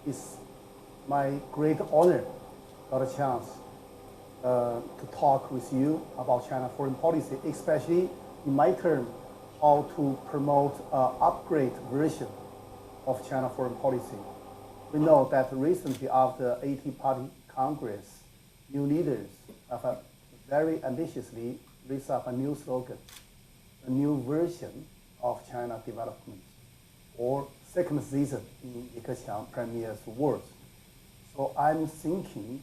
It's my great honor, got a chance to talk with you about China foreign policy, especially in my term, how to promote an upgrade version of China foreign policy. We know that recently after 80-party Congress, new leaders have very ambitiously raised up a new slogan, a new version of China development, or second season in Li Keqiang Premier's words. So I'm thinking,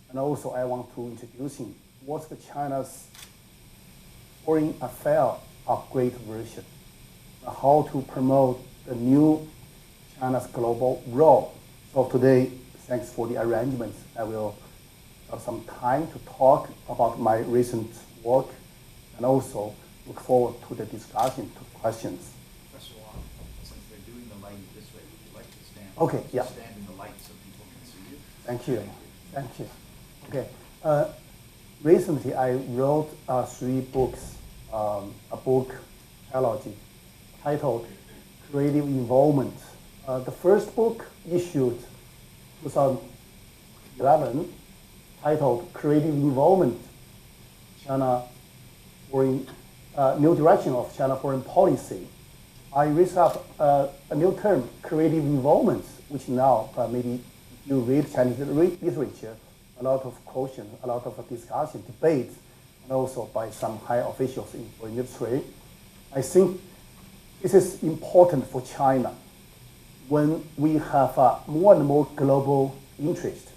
and also I want to introduce him, what's the China's foreign affairs upgrade version, how to promote the new China's global role. So today, thanks for the arrangements, I will have some time to talk about my recent work and also look forward to the discussion, to questions. Professor Wang, since they're doing the lighting this way, would you like to stand? Okay, yeah. Stand in the light so people can see you. Thank you. Thank you. Okay. Recently, I wrote 3 books, a book trilogy titled Creative Involvement. The first book issued 2011, titled Creative Involvement, China Foreign, New Direction of China Foreign Policy. I raised up a new term, creative involvement, which now maybe you read Chinese literature, a lot of quotient, a lot of discussion, debate, and also by some high officials in foreign ministry. I think this is important for China when we have more and more global interest,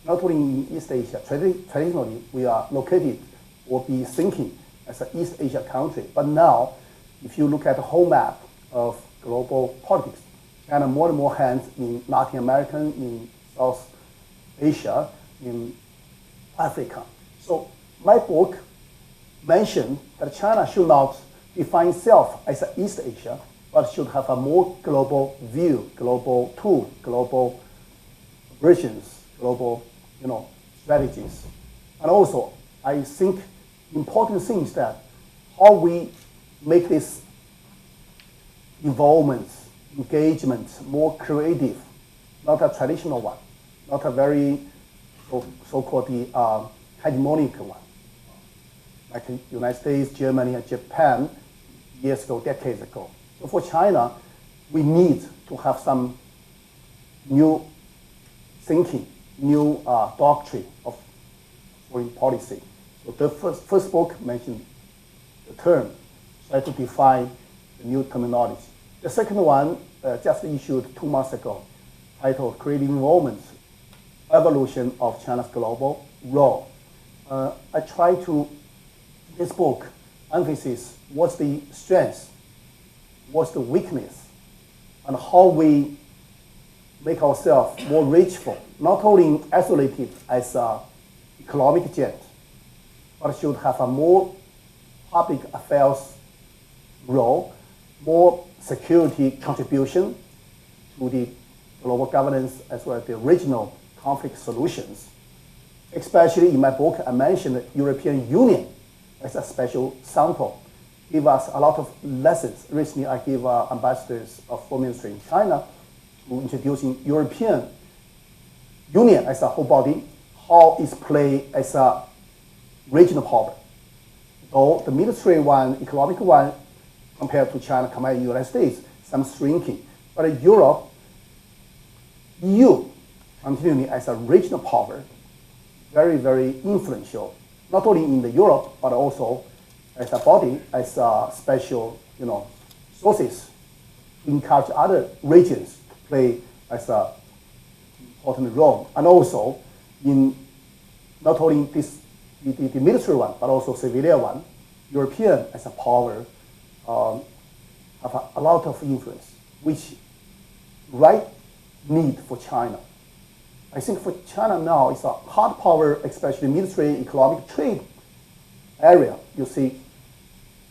not only in East Asia. Traditionally, we are located or be thinking as an East Asia country. But now, if you look at the whole map of global politics, China more and more hands in Latin America, in South Asia, in Africa. So my book mentioned that China should not define itself as an East Asia, but should have a more global view, global tool, global versions, global strategies. And also, I think important thing is that how we make this involvement, engagement more creative, not a traditional one, not a very so-called hegemonic one, like the United States, Germany, and Japan years ago, decades ago. So for China, we need to have some new thinking, new doctrine of foreign policy. So the first book mentioned the term, try to define the new terminology. The second one just issued 2 months ago, titled Creative Involvement, Evolution of China's Global Role. I try to, this book, emphasis what's the strength, what's the weakness, and how we make ourselves more reachable, not only isolated as an economic jet, but should have a more public affairs role, more security contribution to the global governance as well as the regional conflict solutions. Especially in my book, I mentioned the European Union as a special sample. Give us a lot of lessons. Recently, I gave ambassadors of foreign ministry in China to introducing European Union as a whole body, how it's played as a regional power. Though the military one, economic one, compared to China, compared to the United States, some shrinking. But in Europe, EU continuing as a regional power, very, very influential, not only in the Europe, but also as a body, as a special, sources to encourage other regions to play as an important role. And also in not only this, the military one, but also civilian one, European as a power have a lot of influence, which right need for China. I think for China now, it's a hard power, especially military, economic, trade area, you see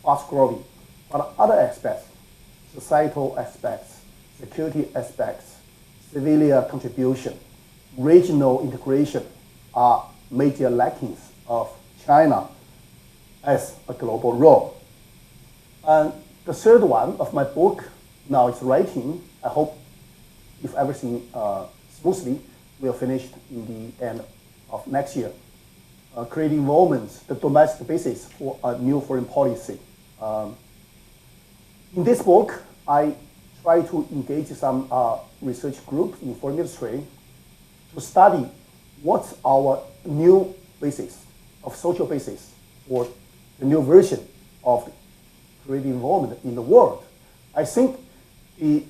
fast growing. But other aspects, societal aspects, security aspects, civilian contribution, regional integration are major lackings of China as a global role. And the third one of my book now is writing. I hope if everything smoothly will finish in the end of next year. Creating involvement, the domestic basis for a new foreign policy. In this book, I try to engage some research group in foreign ministry to study what's our new basis of social basis for the new version of creating involvement in the world. I think the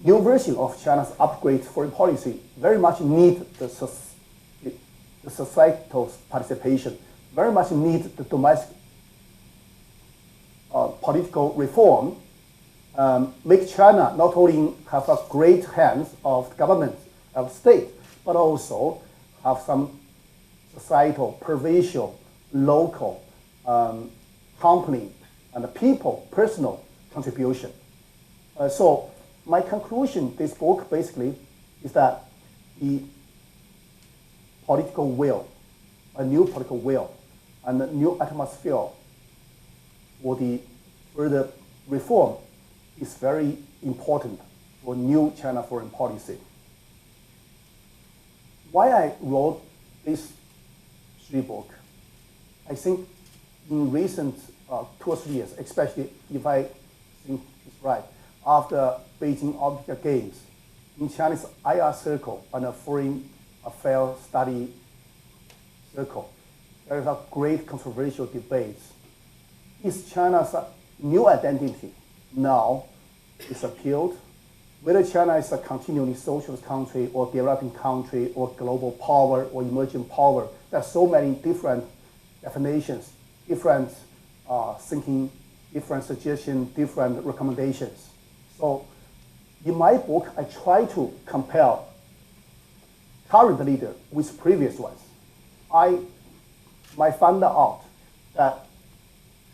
new version of China's upgrade foreign policy very much need the societal participation, very much need the domestic political reform, make China not only have a great hands of government, of state, but also have some societal, provincial, local, company, and people, personal contribution. So my conclusion, this book basically, is that the political will, a new political will, and a new atmosphere for the further reform is very important for new China foreign policy. Why I wrote this 3 book? I think in recent 2 or 3 years, especially if I think it's right, after Beijing Olympic Games, in Chinese IR circle and a foreign affairs study circle, there is a great controversial debate. Is China's new identity now is appealed? Whether China is a continually socialist country or developing country or global power or emerging power, there are so many different definitions, different thinking, different suggestions, different recommendations. So in my book, I try to compare current leader with previous ones. I found out that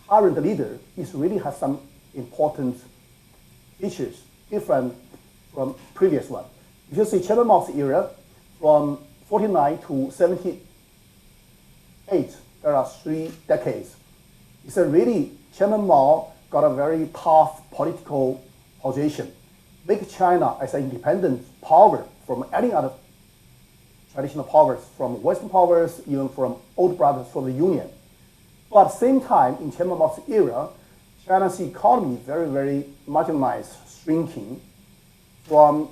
current leader really has some important features different from previous one. If you see Chairman Mao's era, from 49 to 78, there are 3 decades. It's a really, Chairman Mao got a very tough political position, make China as an independent power from any other traditional powers, from Western powers, even from old brothers from the Union. But at the same time, in Chairman Mao's era, China's economy very, very marginalized, shrinking from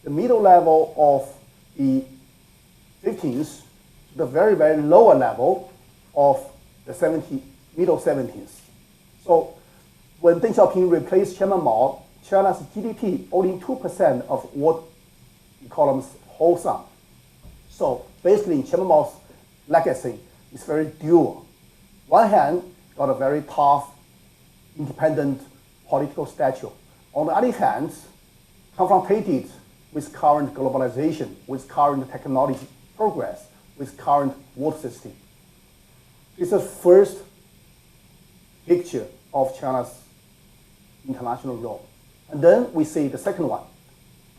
the middle level of the 50s to the very, very lower level of the middle 70s. So when Deng Xiaoping replaced Chairman Mao, China's GDP only 2% of what economists hold on. So basically, Chairman Mao's legacy is very dual. One hand, got a very tough, independent political stature. On the other hand, confronted with current globalization, with current technology progress, with current world system. This is the first picture of China's international role. And then we see the second one.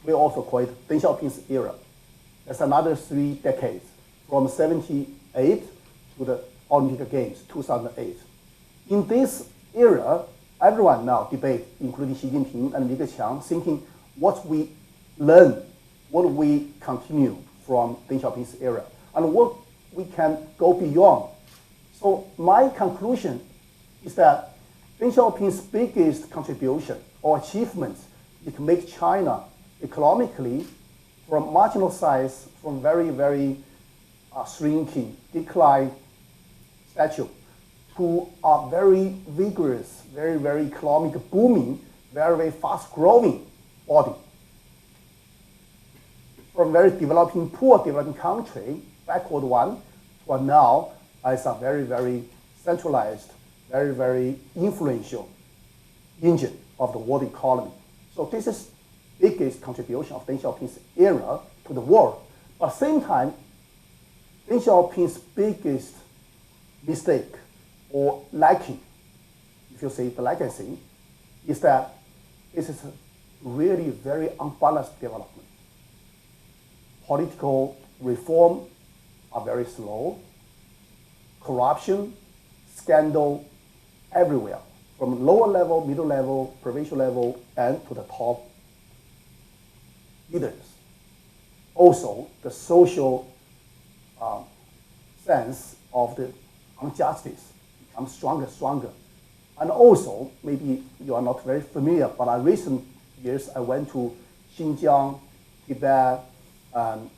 We also call it Deng Xiaoping's era. That's another 3 decades, from 78 to the Olympic Games, 2008. In this era, everyone now debate, including Xi Jinping and Li Keqiang, thinking what we learn, what we continue from Deng Xiaoping's era, and what we can go beyond. So my conclusion is that Deng Xiaoping's biggest contribution or achievement is to make China economically from marginal size, from very, very shrinking, decline stature, to a very vigorous, very, very economic booming, very, very fast growing body. From very developing, poor developing country, backward one, to now as a very, very centralized, very, very influential engine of the world economy. So this is biggest contribution of Deng Xiaoping's era to the world. But at the same time, Deng Xiaoping's biggest mistake or lacking, if you say the legacy, is that this is a really very unbalanced development. Political reform are very slow. Corruption, scandal everywhere, from lower level, middle level, provincial level, and to the top leaders. also the social sense of the injustice becomes stronger. And also, maybe you are not very familiar, but in recent years, I went to Xinjiang, Tibet, and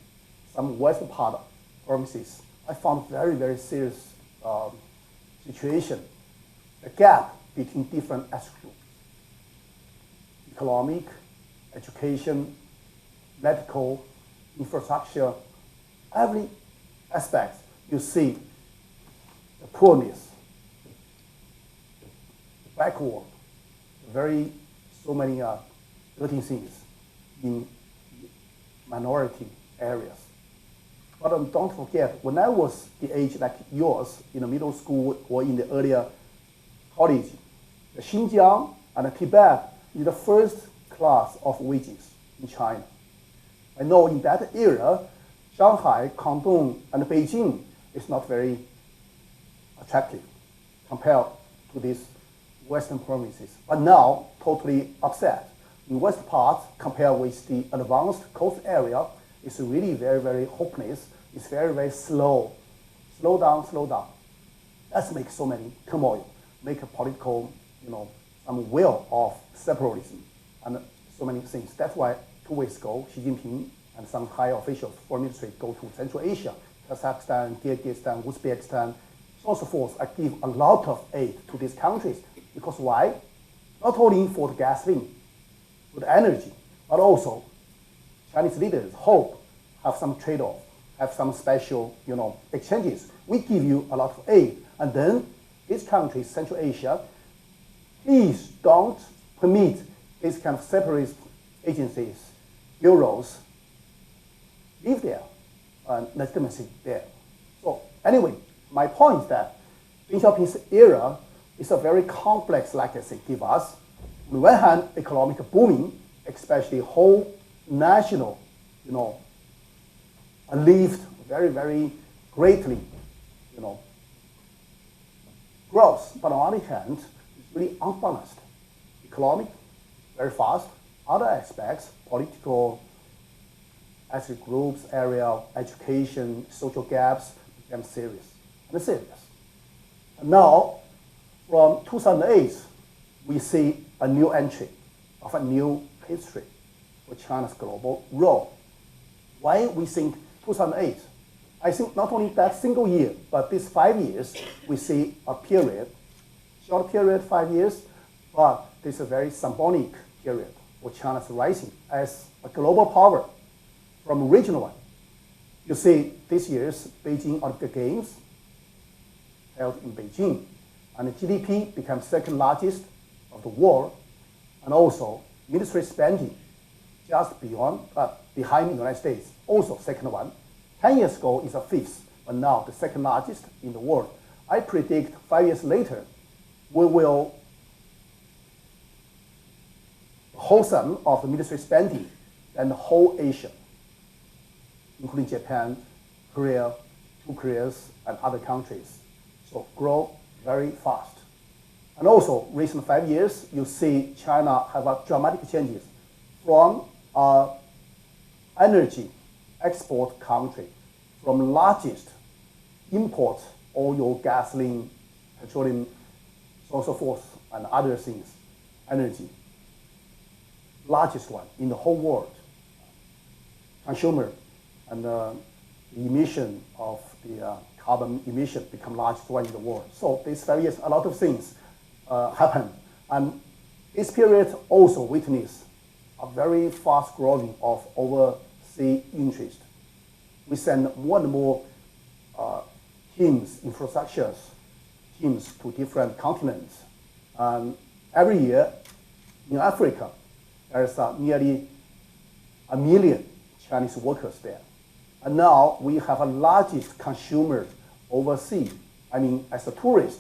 some western part provinces. I found very serious situation, the gap between different ethnic groups, economic, education, medical, infrastructure, every aspect you see the poorness, the backward, so many dirty things in minority areas. But don't forget, when I was the age like yours, in the middle school or in the earlier college, the Xinjiang and Tibet is the first class of wages in China. I know in that era, Shanghai, Guangdong, and Beijing is not very attractive compared to these western provinces. But now, totally upset. In west part, compared with the advanced coast area, it's really very hopeless. It's very slow. Slow down. That's make so many turmoil, make a political, some will of separatism, and so many things. That's why 2 weeks ago, Xi Jinping and some high officials, foreign ministry, go to Central Asia, Kazakhstan, Kyrgyzstan, Uzbekistan, so on and so forth. I give a lot of aid to these countries. Because why? Not only for the gasoline, for the energy, but also Chinese leaders hope have some trade-off, have some special, exchanges. We give you a lot of aid, and then these countries, Central Asia, please don't permit these kind of separatist agencies, bureaus, live there, and legitimacy there. So anyway, my point is that Deng Xiaoping's era is a very complex legacy give us. On the one hand, economic booming, especially whole national, lived very greatly, growth. But on the other hand, it's really unbalanced. Economic, very fast. Other aspects, political, ethnic groups, area, education, social gaps, became serious. And now, from 2008, we see a new entry of a new history for China's global role. Why we think 2008? I think not only that single year, but these 5 years, we see a period, short period, 5 years, but this is a very symbolic period for China's rising as a global power from regional one. You see this year's Beijing Olympic Games held in Beijing, and the GDP becomes second largest of the world, and also military spending just behind the United States, also second one. 10 years ago is a fifth, but now the second largest in the world. I predict 5 years later, we will wholesome of the military spending and the whole Asia, including Japan, Korea, 2 Koreas, and other countries. So grow very fast. And also, recent 5 years, you see China have a dramatic changes from energy export country, from largest import oil, gasoline, petroleum, so on and so forth, and other things, energy, largest one in the whole world. Consumer and the emission of the carbon emission become largest one in the world. So these 5 years, a lot of things happen. And this period also witnessed a very fast growing of overseas interest. We send more and more teams, infrastructures, teams to different continents. And every year in Africa, there is nearly 1 million Chinese workers there. And now we have a largest consumer overseas. I mean, as a tourist,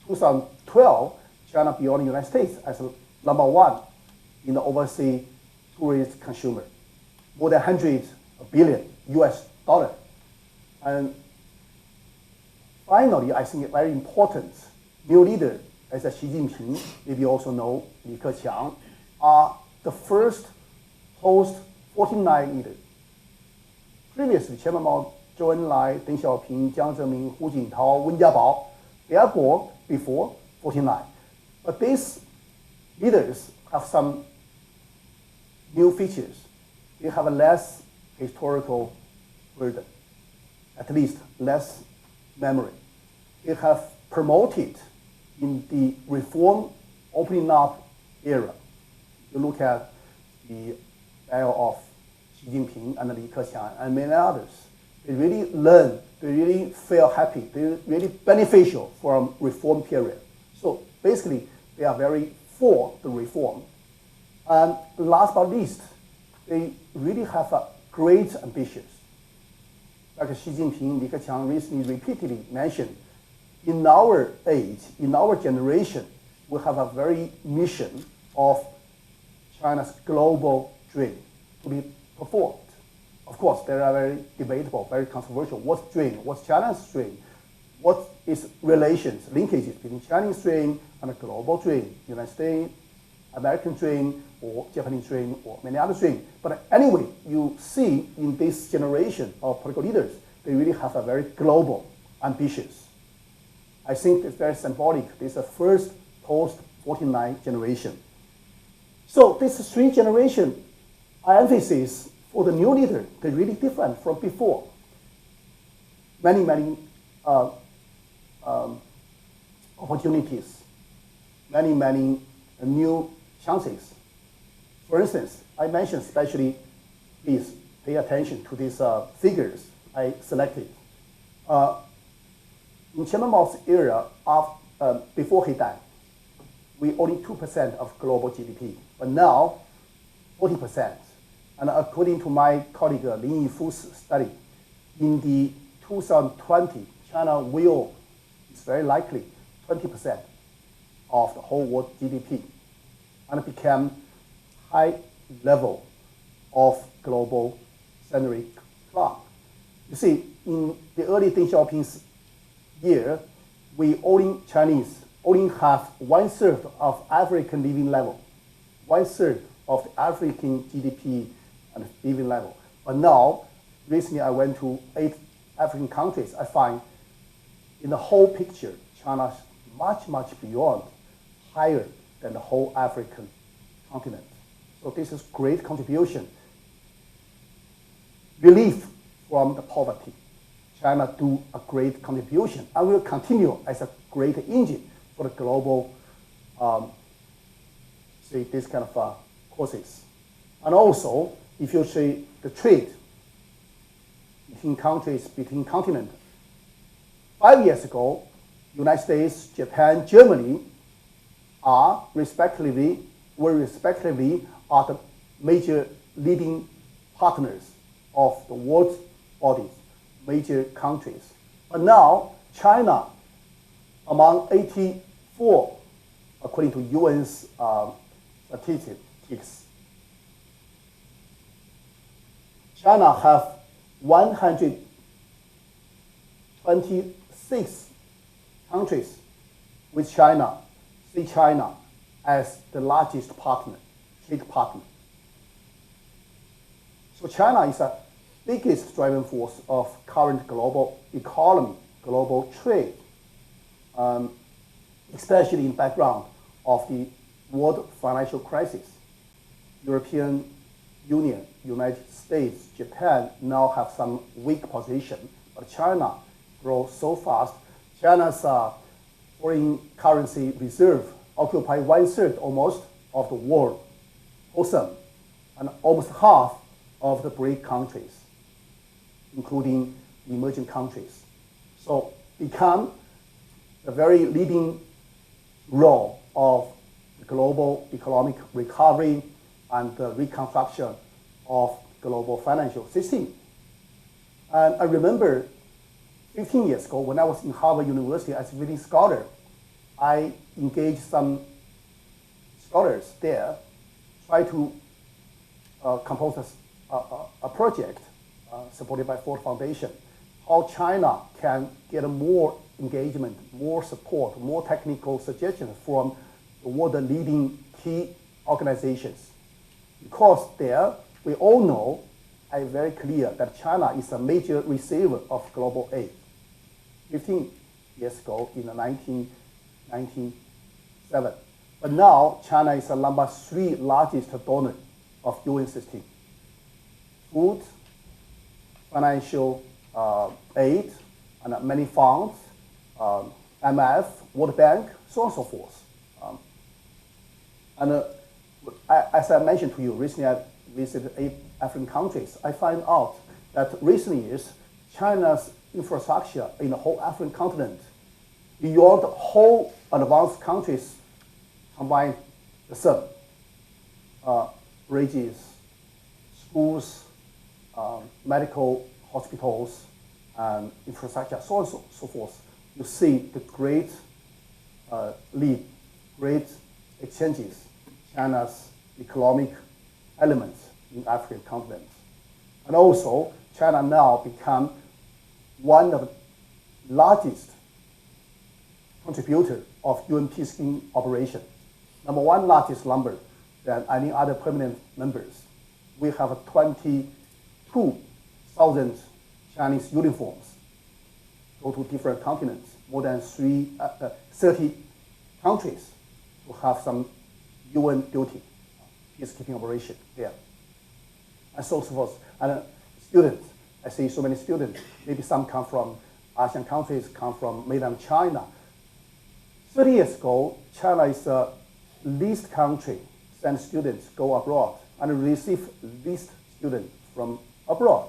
2012, China beyond the United States as number 1 in the overseas tourist consumer, more than 100 billion US dollar. And finally, I think very important, new leader as Xi Jinping, maybe you also know Li Keqiang, are the first post-49 leader previously, Chairman Mao, Zhou Enlai, Deng Xiaoping, Jiang Zemin, Hu Jintao, Wen Jiabao, they are born before 49. But these leaders have some new features. They have a less historical burden, at least less memory. They have promoted in the reform opening up era. You look at the style of Xi Jinping and Li Keqiang and many others. They really learn, they really feel happy, they're really beneficial from reform period. So basically, they are very for the reform. And last but not least, they really have a great ambitions. Like Xi Jinping, Li Keqiang recently repeatedly mentioned, in our age, in our generation, we have a very mission of China's global dream to be performed. Of course, they are very debatable, very controversial. What's dream? What's China's dream? What is relations, linkages between Chinese dream and a global dream, United States, American dream, or Japanese dream, or many other dreams. But anyway, you see in this generation of political leaders, they really have a very global ambitions. I think it's very symbolic. This is the first post-49 generation. So this three generation emphasis for the new leader, they're really different from before. Many opportunities, many new chances. For instance, I mentioned especially, please pay attention to these figures I selected. In Chairman Mao's era, before he died, we only 2% of global GDP, but now 40%. And according to my colleague Lin Yifu's study, in the 2020, China will, it's very likely, 20% of the whole world GDP, and become high level of global century club. You see, in the early Deng Xiaoping's year, we Chinese only have 1/3 of African living level, 1/3 of the African GDP and living level. But now, recently I went to 8 African countries. I find in the whole picture, China is much beyond, higher than the whole African continent. So this is great contribution. Relief from the poverty. China do a great contribution and will continue as a great engine for the global, this kind of courses. And also, if you see the trade between countries, between continents, 5 years ago, United States, Japan, Germany were respectively the major leading partners of the world bodies, major countries. But now, China, among 84, according to UN's statistics, China have 126 countries with China, see China as the largest partner, trade partner. So China is the biggest driving force of current global economy, global trade, especially in background of the world financial crisis. European Union, United States, Japan now have some weak position, but China grows so fast. China's foreign currency reserve occupy 1/3 almost of the world, awesome, and almost half of the BRIC countries, including emerging countries. So become the very leading role of the global economic recovery and the reconstruction of global financial system. And I remember 15 years ago when I was in Harvard University as a visiting scholar, I engaged some scholars there, try to compose a project supported by Ford Foundation, how China can get more engagement, more support, more technical suggestions from the world leading key organizations. Because there, we all know I'm very clear that China is a major receiver of global aid. 15 years ago in the 1997. But now China is the number 3 largest donor of UN system. Food, financial aid, and many funds, IMF, World Bank, so on and so forth. As I mentioned to you, recently I visited 8 African countries. I find out that recent years, China's infrastructure in the whole African continent, beyond the whole advanced countries combined the sum. Bridges, schools, medical hospitals, and infrastructure, so on and so forth. You see the great lead, great exchanges, China's economic elements in African continent. And also, China now become one of the largest contributor of UN peacekeeping operation. Number 1 largest number than any other permanent members. We have 22,000 Chinese uniforms go to different continents, more than 30 countries to have some UN duty, peacekeeping operation there. And so forth. And students, I see so many students, maybe some come from ASEAN countries, come from mainland China. 30 years ago, China is the least country send students go abroad and receive least students from abroad.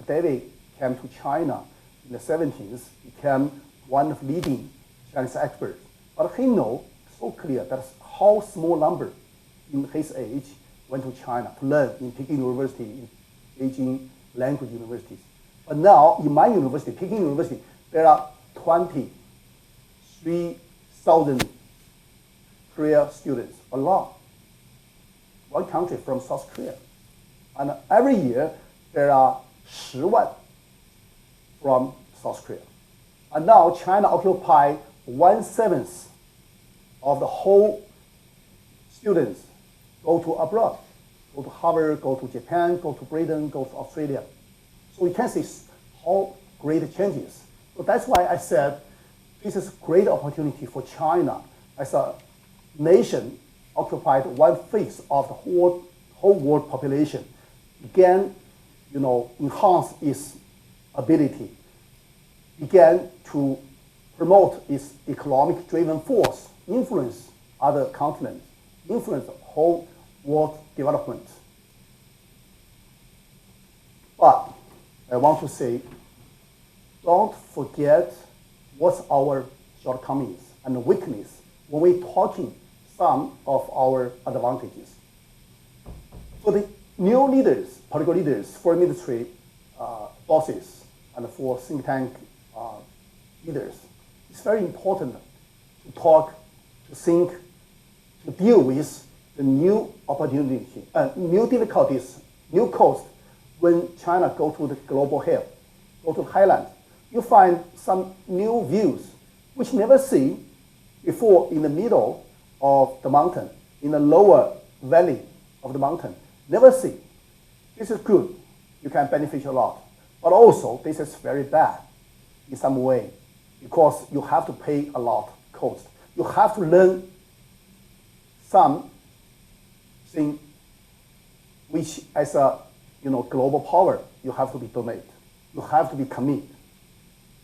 David came to China in the 70s, became one of leading Chinese experts. But he knows so clear that how small number in his age went to China to learn in Peking University, in Beijing language universities. But now in my university, Peking University, there are 23,000 Korea students, a lot. One country from South Korea. And every year, there are 10 万 from South Korea. And now China occupies 1/7 of the whole students go to abroad, go to Harvard, go to Japan, go to Britain, go to Australia. So you can see how great changes. So that's why I said this is a great opportunity for China as a nation occupied 1/5 of the whole world population, began, enhance its ability, began to promote its economic-driven force, influence other continents, influence the whole world development. But I want to say, don't forget what's our shortcomings and weakness when we're talking some of our advantages. For the new leaders, political leaders, for military bosses, and for think tank leaders, it's very important to talk, to think, to deal with the new opportunity, new difficulties, new costs when China go to the global hill, go to highland. You find some new views which never seen before in the middle of the mountain, in the lower valley of the mountain. Never see. This is good. You can benefit a lot. But also, this is very bad in some way because you have to pay a lot cost. You have to learn something which as a global power, you have to be donate. You have to be committed.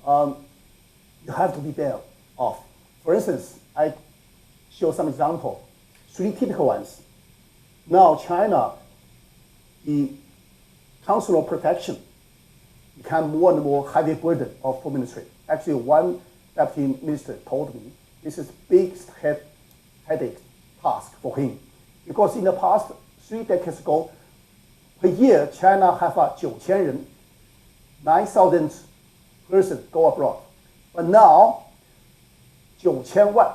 You have to be there off. For instance, I show some example, 3 typical ones. Now China, the consular protection become more and more heavy burden of foreign ministry. Actually, one deputy minister told me this is biggest headache task for him. Because in the past 3 decades ago, per year, China have 9,000 人, 9,000 persons go abroad. But now, 9,000 万,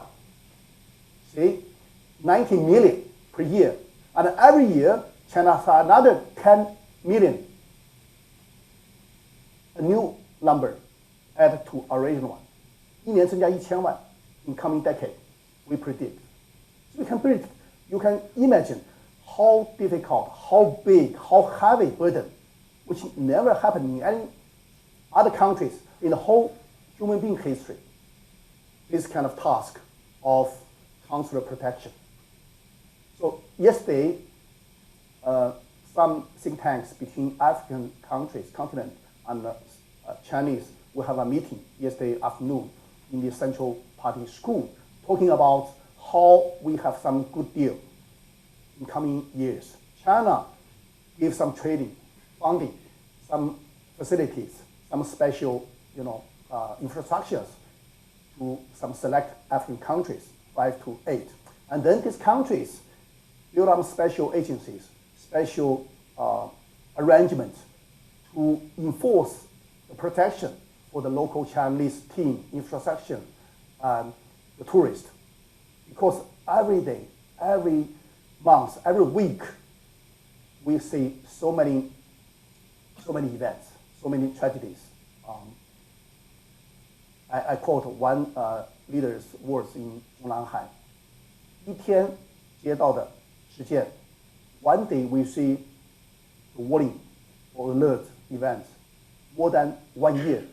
see, 90 million per year. And every year, China has another 10 million, a new number added to original one. 一年增加1000万 in coming decade, we predict. So we can predict, you can imagine how difficult, how big, how heavy burden which never happened in any other countries in the whole human being history. This kind of task of consular protection. So yesterday, some think tanks between African countries, continent, and Chinese will have a meeting yesterday afternoon in the Central Party School, talking about how we have some good deal in coming years. China gives some training, funding, some facilities, some special, infrastructures to some select African countries, 5 to 8. And then these countries build up special agencies, special arrangements to enforce the protection for the local Chinese team, infrastructure, and the tourists. Because every day, every month, every week, we see so many events, so many tragedies. I quote one leader's words in 中南海，一天接到的事件 ，one day we see the warning or alert events more than 1 year,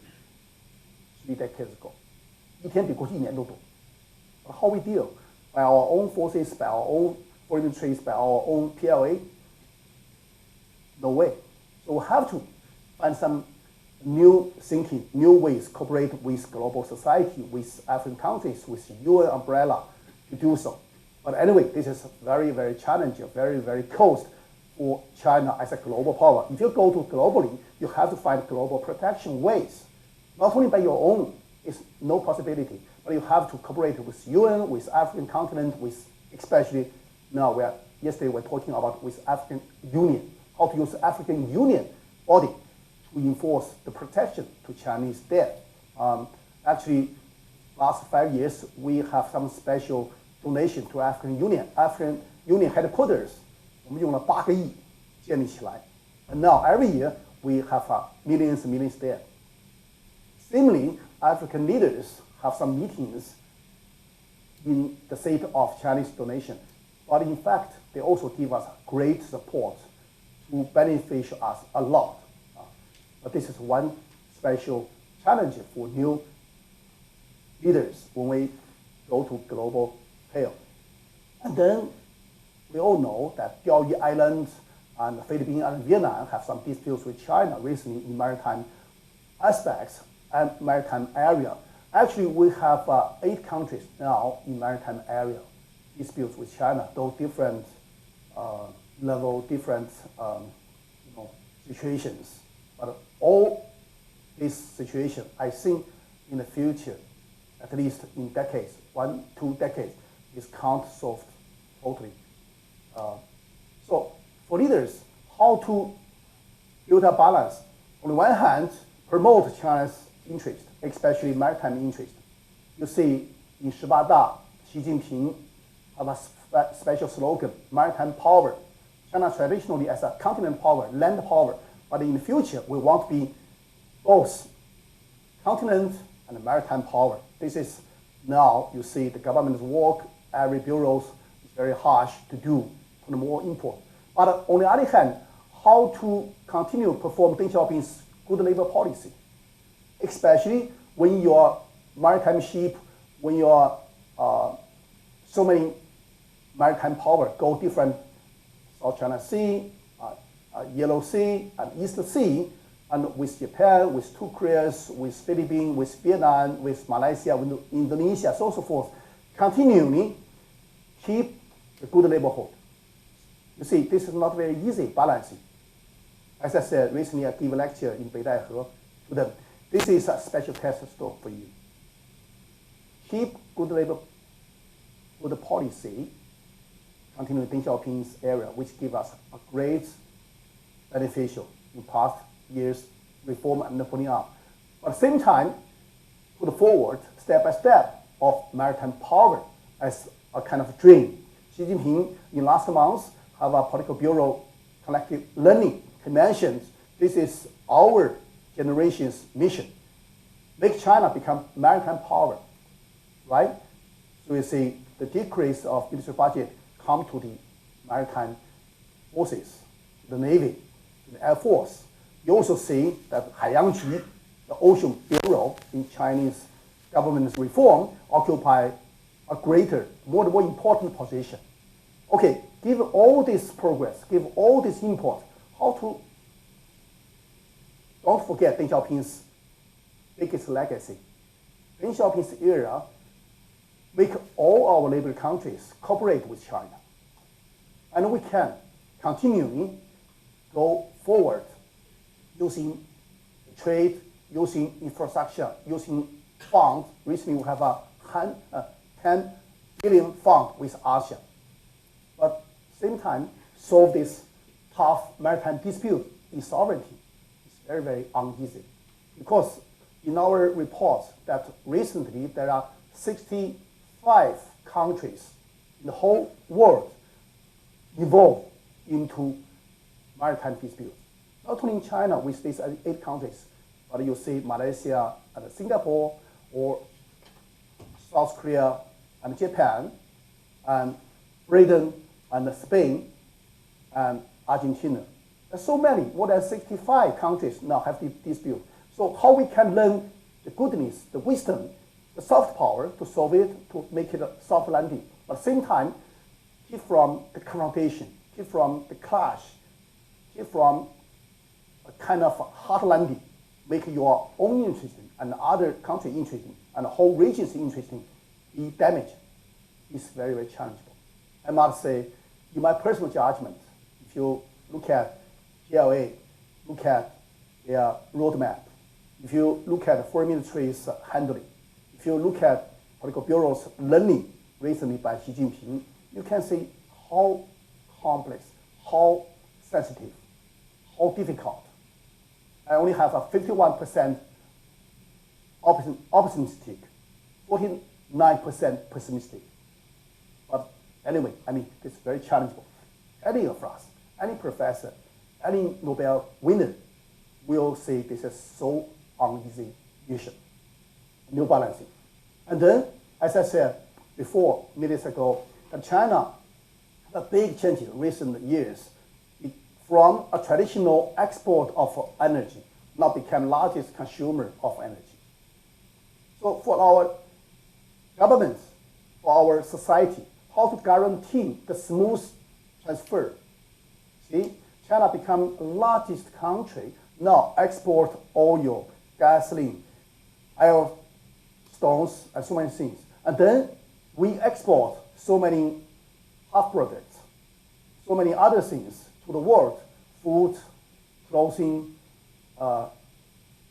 3 decades ago. 一天比过去1年都多。But how we deal by our own forces, by our own foreign militaries, by our own PLA? No way. So we have to find some new thinking, new ways, cooperate with global society, with African countries, with UN umbrella to do so. But anyway, this is very, very challenging, very, very cost for China as a global power. If you go to globally, you have to find global protection ways. Not only by your own, it's no possibility, but you have to cooperate with UN, with African continent, with especially now yesterday we're talking about with African Union, how to use African Union body to enforce the protection to Chinese there. Actually, last 5 years, we have some special donation to African Union. African Union headquarters, 我们用了8个亿建立起来. And now every year, we have millions and millions there. Similarly, African leaders have some meetings in the sake of Chinese donation. But in fact, they also give us great support to benefit us a lot. But this is one special challenge for new leaders when we go to global scale. And then we all know that Diaoyu Island and Philippines and Vietnam have some disputes with China recently in maritime aspects and maritime area. Actually, we have 8 countries now in maritime area disputes with China, though different level, different situations. But all this situation, I think in the future, at least in decades, 1, 2 decades, is can't solved totally. So for leaders, how to build a balance? On the one hand, promote China's interest, especially maritime interest. You see in 18大, Xi Jinping have a special slogan, maritime power. China traditionally as a continent power, land power, but in the future, we want to be both continent and maritime power. This is now, you see the government's work, every bureau is very harsh to do, put more import. But on the other hand, how to continue to perform Deng Xiaoping's good labor policy, especially when your maritime ship, when your so many maritime power go different South China Sea, Yellow Sea, and East Sea, and with Japan, with 2 Koreas, with Philippines, with Vietnam, with Malaysia, with Indonesia, so forth, continually keep the good neighborhood. You see, this is not very easy balancing. As I said, recently I gave a lecture in Beidaihe to them. This is a special test store for you. Keep good labor, good policy, continue Deng Xiaoping's area, which give us a great beneficial in past years reform and opening up. But at the same time, put forward step by step of maritime power as a kind of dream. Xi Jinping in last month have a political bureau collective learning. He mentioned this is our generation's mission. Make China become maritime power, right? So you see the decrease of military budget come to the maritime forces, the Navy, the Air Force. You also see that Haiyangqu, the Ocean Bureau in Chinese government's reform, occupy a greater, more important position. Okay, give all this progress, give all this import, don't forget Deng Xiaoping's biggest legacy. Deng Xiaoping's era make all our neighbor countries cooperate with China. And we can continually go forward using trade, using infrastructure, using funds. Recently, we have a 10 billion fund with ASEAN. But same time, solve this tough maritime dispute in sovereignty. It's very, very uneasy. Because in our reports that recently there are 65 countries in the whole world involved into maritime disputes. Not only in China with these 8 countries, but you see Malaysia and Singapore, or South Korea and Japan, and Britain and Spain and Argentina. There's so many, more than 65 countries now have this dispute. So how we can learn the goodness, the wisdom, the soft power to solve it, to make it a soft landing. But at the same time, keep from the confrontation, keep from the clash, keep from a kind of hard landing, make your own interesting and other country interesting and the whole regions interesting, be damaged. It's very, very challengeable. I must say, in my personal judgment, if you look at GLA, look at their roadmap, if you look at foreign ministry's handling, if you look at political bureau's learning recently by Xi Jinping, you can see how complex, how sensitive, how difficult. I only have a 51% optimistic, 49% pessimistic. But anyway, I mean, it's very challengeable. Any of us, any professor, any Nobel winner will say this is so uneasy issue, new balancing. And then, as I said before, minutes ago, that China had a big change in recent years. From a traditional export of energy, now became largest consumer of energy. So for our governments, for our society, how to guarantee the smooth transfer? See, China become the largest country, now export oil, gasoline, iron stones, and so many things. And then we export so many half products, so many other things to the world: food, clothing,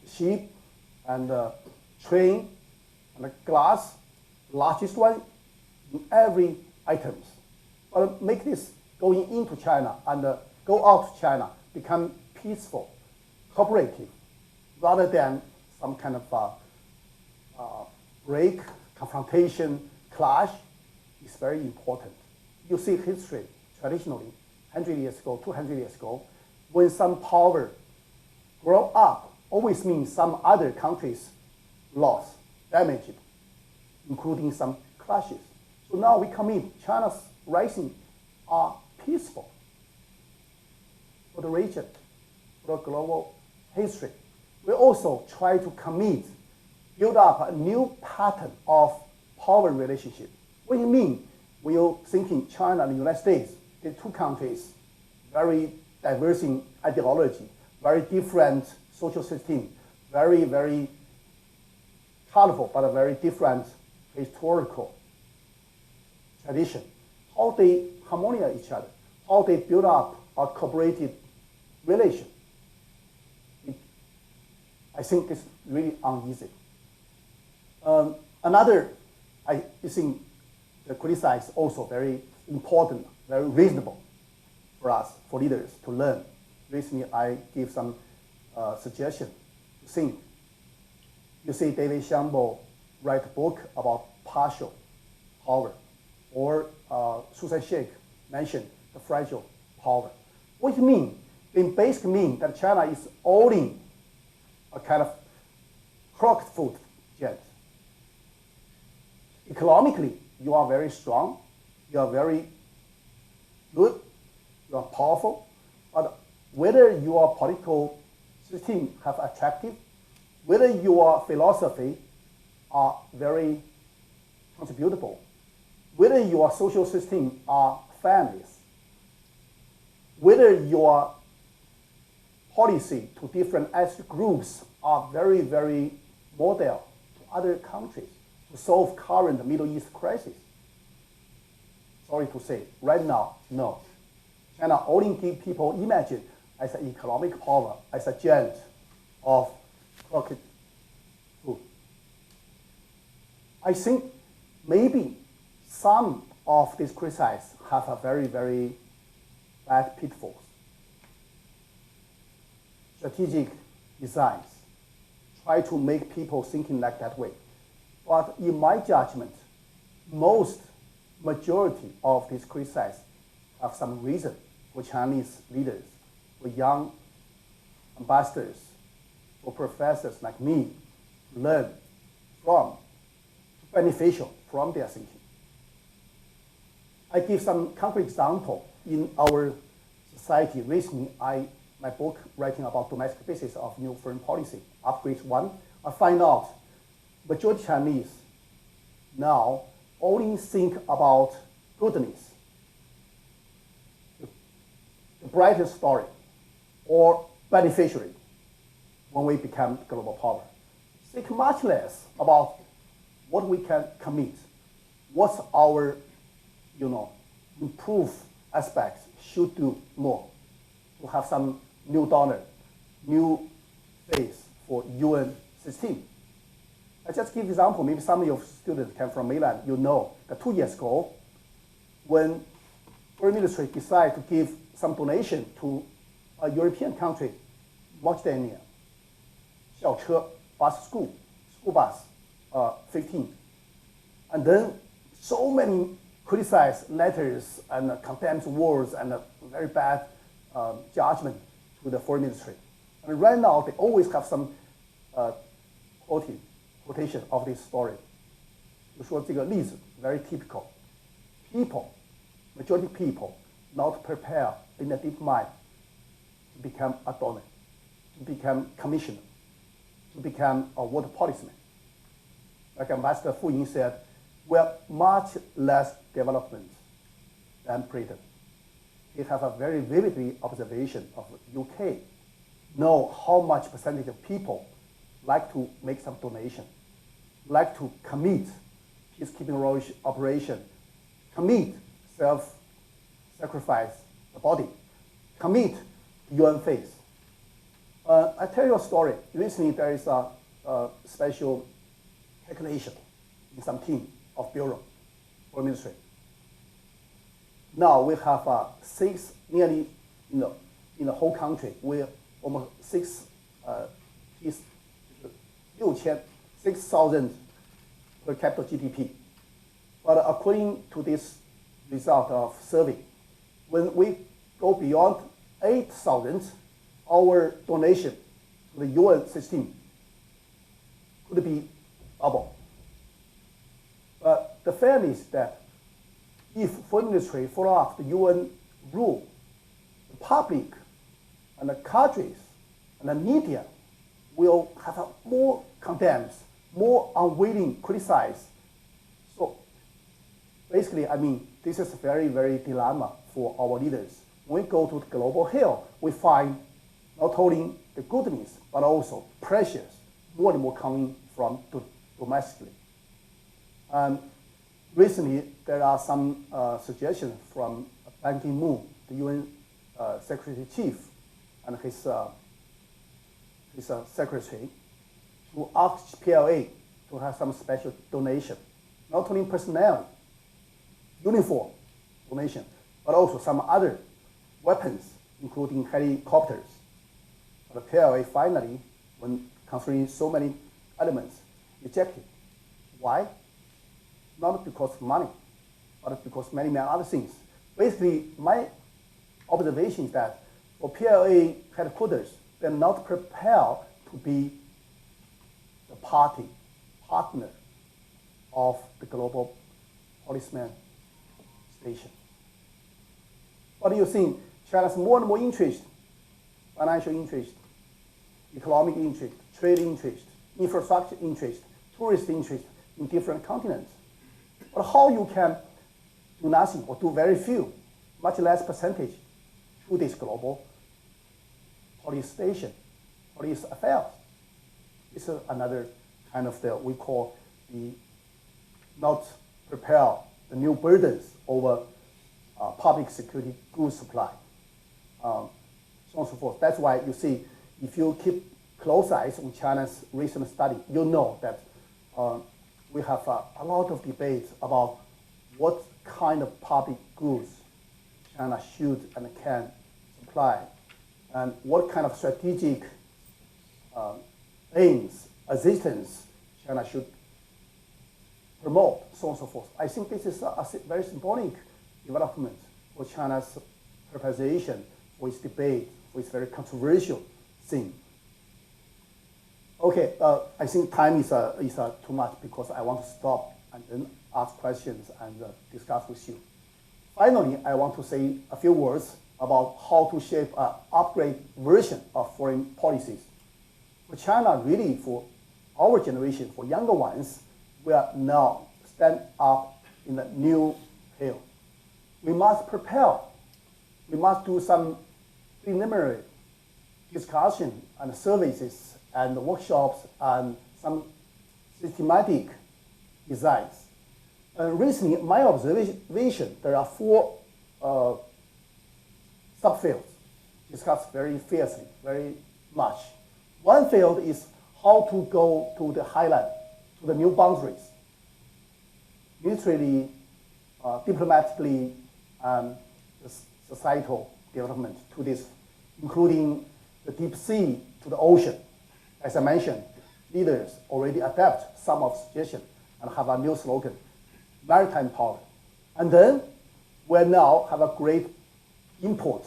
sheep, and train, and glass, largest one in every items. But make this going into China and go out to China become peaceful, cooperative, rather than some kind of break, confrontation, clash. Is very important. You see history traditionally, 100 years ago, 200 years ago, when some power grow up, always means some other countries lost, damaged, including some clashes. So now we commit China's rising are peaceful for the region, for the global history. We also try to commit, build up a new pattern of power relationship. What do you mean? We are thinking China and the United States, the 2 countries, very diverse in ideology, very different social system, very, very colorful, but a very different historical tradition. How they harmonize each other, how they build up a cooperative relation. I think it's really uneasy. Another, I think, the criticize also very important, very reasonable for us, for leaders to learn. Recently, I give some suggestion to think. You see David Shambo write a book about partial power, or Susan Sheikh mentioned the fragile power. What do you mean? It basically means that China is owning a kind of crooked foot jet. Economically, you are very strong, you are very good, you are powerful, but whether your political system have attractive, whether your philosophy are very contributable, whether your social system are fairness, whether your policy to different ethnic groups are very, very model to other countries to solve current Middle East crisis. Sorry to say, right now, no. China only give people imagine as an economic power, as a giant of pocket food. I think maybe some of these crises have a very, very bad pitfalls. Strategic designs try to make people thinking like that way. But in my judgment, majority of these crises have some reason for Chinese leaders, for young ambassadors, for professors like me to learn from, beneficial from their thinking. I give some concrete example in our society. Recently, my book writing about domestic basis of new foreign policy, upgrade 1, I find out majority Chinese now only think about goodness, the brightest story, or beneficiary when we become global power. Think much less about what we can commit, what's our, improve aspects should do more to have some new donor, new face for UN system. I just give example, maybe some of your students come from mainland, that 2 years ago, when foreign ministry decided to give some donation to a European country, Macedonia, 校车, bus school bus, 15. And then so many criticized letters and contempt words and very bad judgment to the foreign ministry. And right now, they always have some quotation of this story. 就说这个例子 very typical. Majority people not prepared in a deep mind to become a donor, to become commissioner, to become a water policeman. Like Ambassador Fu Ying said, we're much less development than Britain. He have a very vividly observation of UK, know how much percentage of people like to make some donation, like to commit peacekeeping operation, commit self-sacrifice the body, commit UN phase. I tell you a story. Recently, there is a special calculation in some team of bureau or ministry. Now we have nearly in the whole country, we almost 6,000 per capita GDP. But according to this result of survey, when we go beyond 8,000, our donation to the UN system could be double. But the fact is that if foreign ministry follow up the UN rule, the public and the countries and the media will have more condemns, more unwilling criticize. So basically, this is a very, very dilemma for our leaders. When we go to the global hill, we find not only the goodness, but also pressures, more and more coming from domestically. Recently, there are some suggestions from Ban Ki-moon, the UN Secretary-Chief, and his secretary, to ask PLA to have some special donation, not only personnel, uniform donation, but also some other weapons, including helicopters. But PLA finally, when considering so many elements, rejected. Why? Not because of money, but because many other things. Basically, my observation is that for PLA headquarters, they're not prepared to be the partner of the global policeman station. What do you think? China's more and more interest, financial interest, economic interest, trade interest, infrastructure interest, tourist interest in different continents. But how you can do nothing or do very few, much less percentage to this global policy station, police affairs? It's another kind of we call the not prepare the new burdens over public security goods supply, so on and so forth. That's why you see, if you keep close eyes on China's recent study, you know that we have a lot of debates about what kind of public goods China should and can supply, and what kind of strategic aims, assistance China should promote, so on and so forth. I think this is a very symbolic development for China's preparation for its debate, for its very controversial thing. Okay, I think time is too much because I want to stop and then ask questions and discuss with you. Finally, I want to say a few words about how to shape an upgrade version of foreign policies. For China, really, for our generation, for younger ones, we are now stand up in a new hill. We must prepare. We must do some preliminary discussion and services and workshops and some systematic designs. Recently, my observation, there are 4 subfields discussed very fiercely, very much. One field is how to go to the highland, to the new boundaries, militarily, diplomatically, and the societal development to this, including the deep sea to the ocean. As I mentioned, leaders already adapt some of the suggestions and have a new slogan, maritime power. And then we now have a great import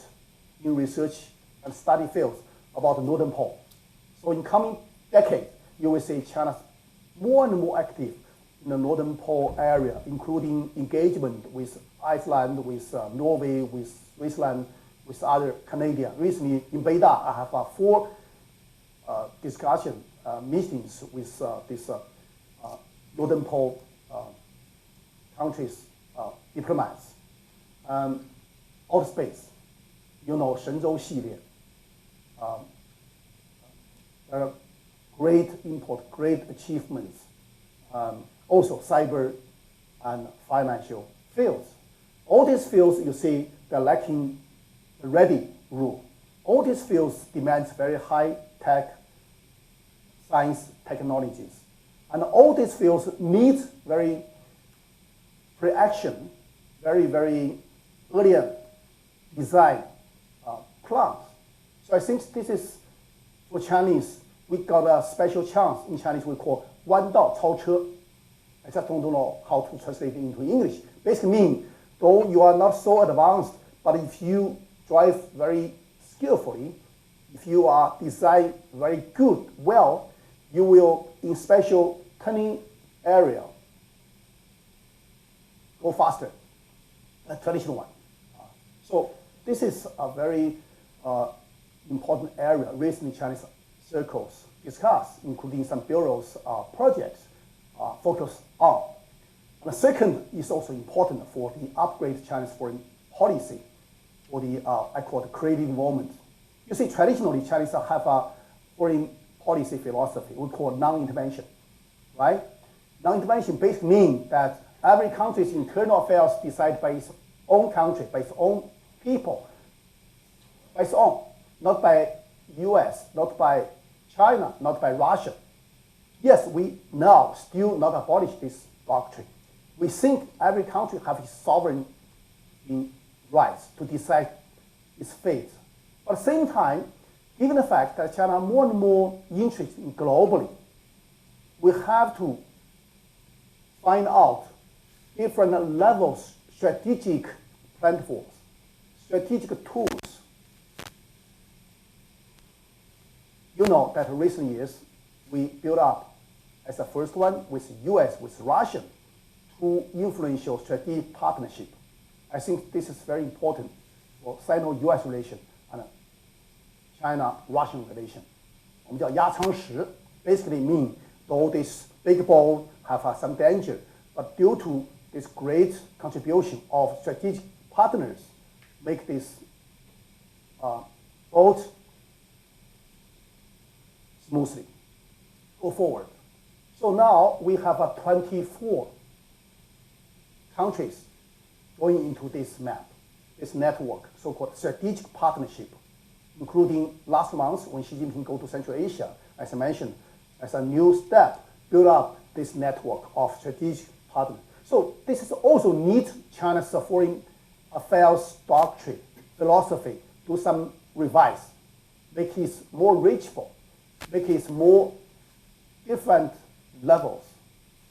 in research and study fields about the Northern Pole. So in coming decades, you will see China more and more active in the Northern Pole area, including engagement with Iceland, with Norway, with Switzerland, with other Canadian. Recently in Beida, I have 4 discussion meetings with these Northern Pole countries' diplomats. Outer space, you know, 神州系列. There are great import, great achievements. Also cyber and financial fields. All these fields, you see, they're lacking the ready rule. All these fields demand very high-tech science technologies. And all these fields need very pre-action, very, very earlier design plans. So I think this is, for Chinese, we got a special chance. In Chinese, we call 弯道超车. I just don't know how to translate it into English. Basically mean, though you are not so advanced, but if you drive very skillfully, if you are designed very good, well, you will, in special turning area, go faster than traditional one. So this is a very important area recently Chinese circles discuss, including some bureaus projects focus on. And the second is also important for the upgrade Chinese foreign policy, or the, I call it creative moment. You see, traditionally, Chinese have a foreign policy philosophy we call non-intervention, right? Non-intervention basically means that every country's internal affairs decided by its own country, by its own people, by its own, not by US, not by China, not by Russia. Yes, we now still not abolish this doctrine. We think every country has its sovereign rights to decide its fate. But at the same time, given the fact that China is more and more interested in globally, we have to find out different levels, strategic platforms, strategic tools. You know that in recent years, we built up as the first one with US, with Russia, to influential strategic partnership. I think this is very important for Sino-US relation and China-Russian relation 我们叫压舱石 ，basically mean though this big ball have some danger, but due to this great contribution of strategic partners, make this boat smoothly go forward. So now we have 24 countries going into this map, this network, so-called strategic partnership, including last month when Xi Jinping go to Central Asia, as I mentioned, as a new step, build up this network of strategic partners. So this is also need China's foreign affairs doctrine, philosophy, do some revise, make it more reachable, make it more different levels,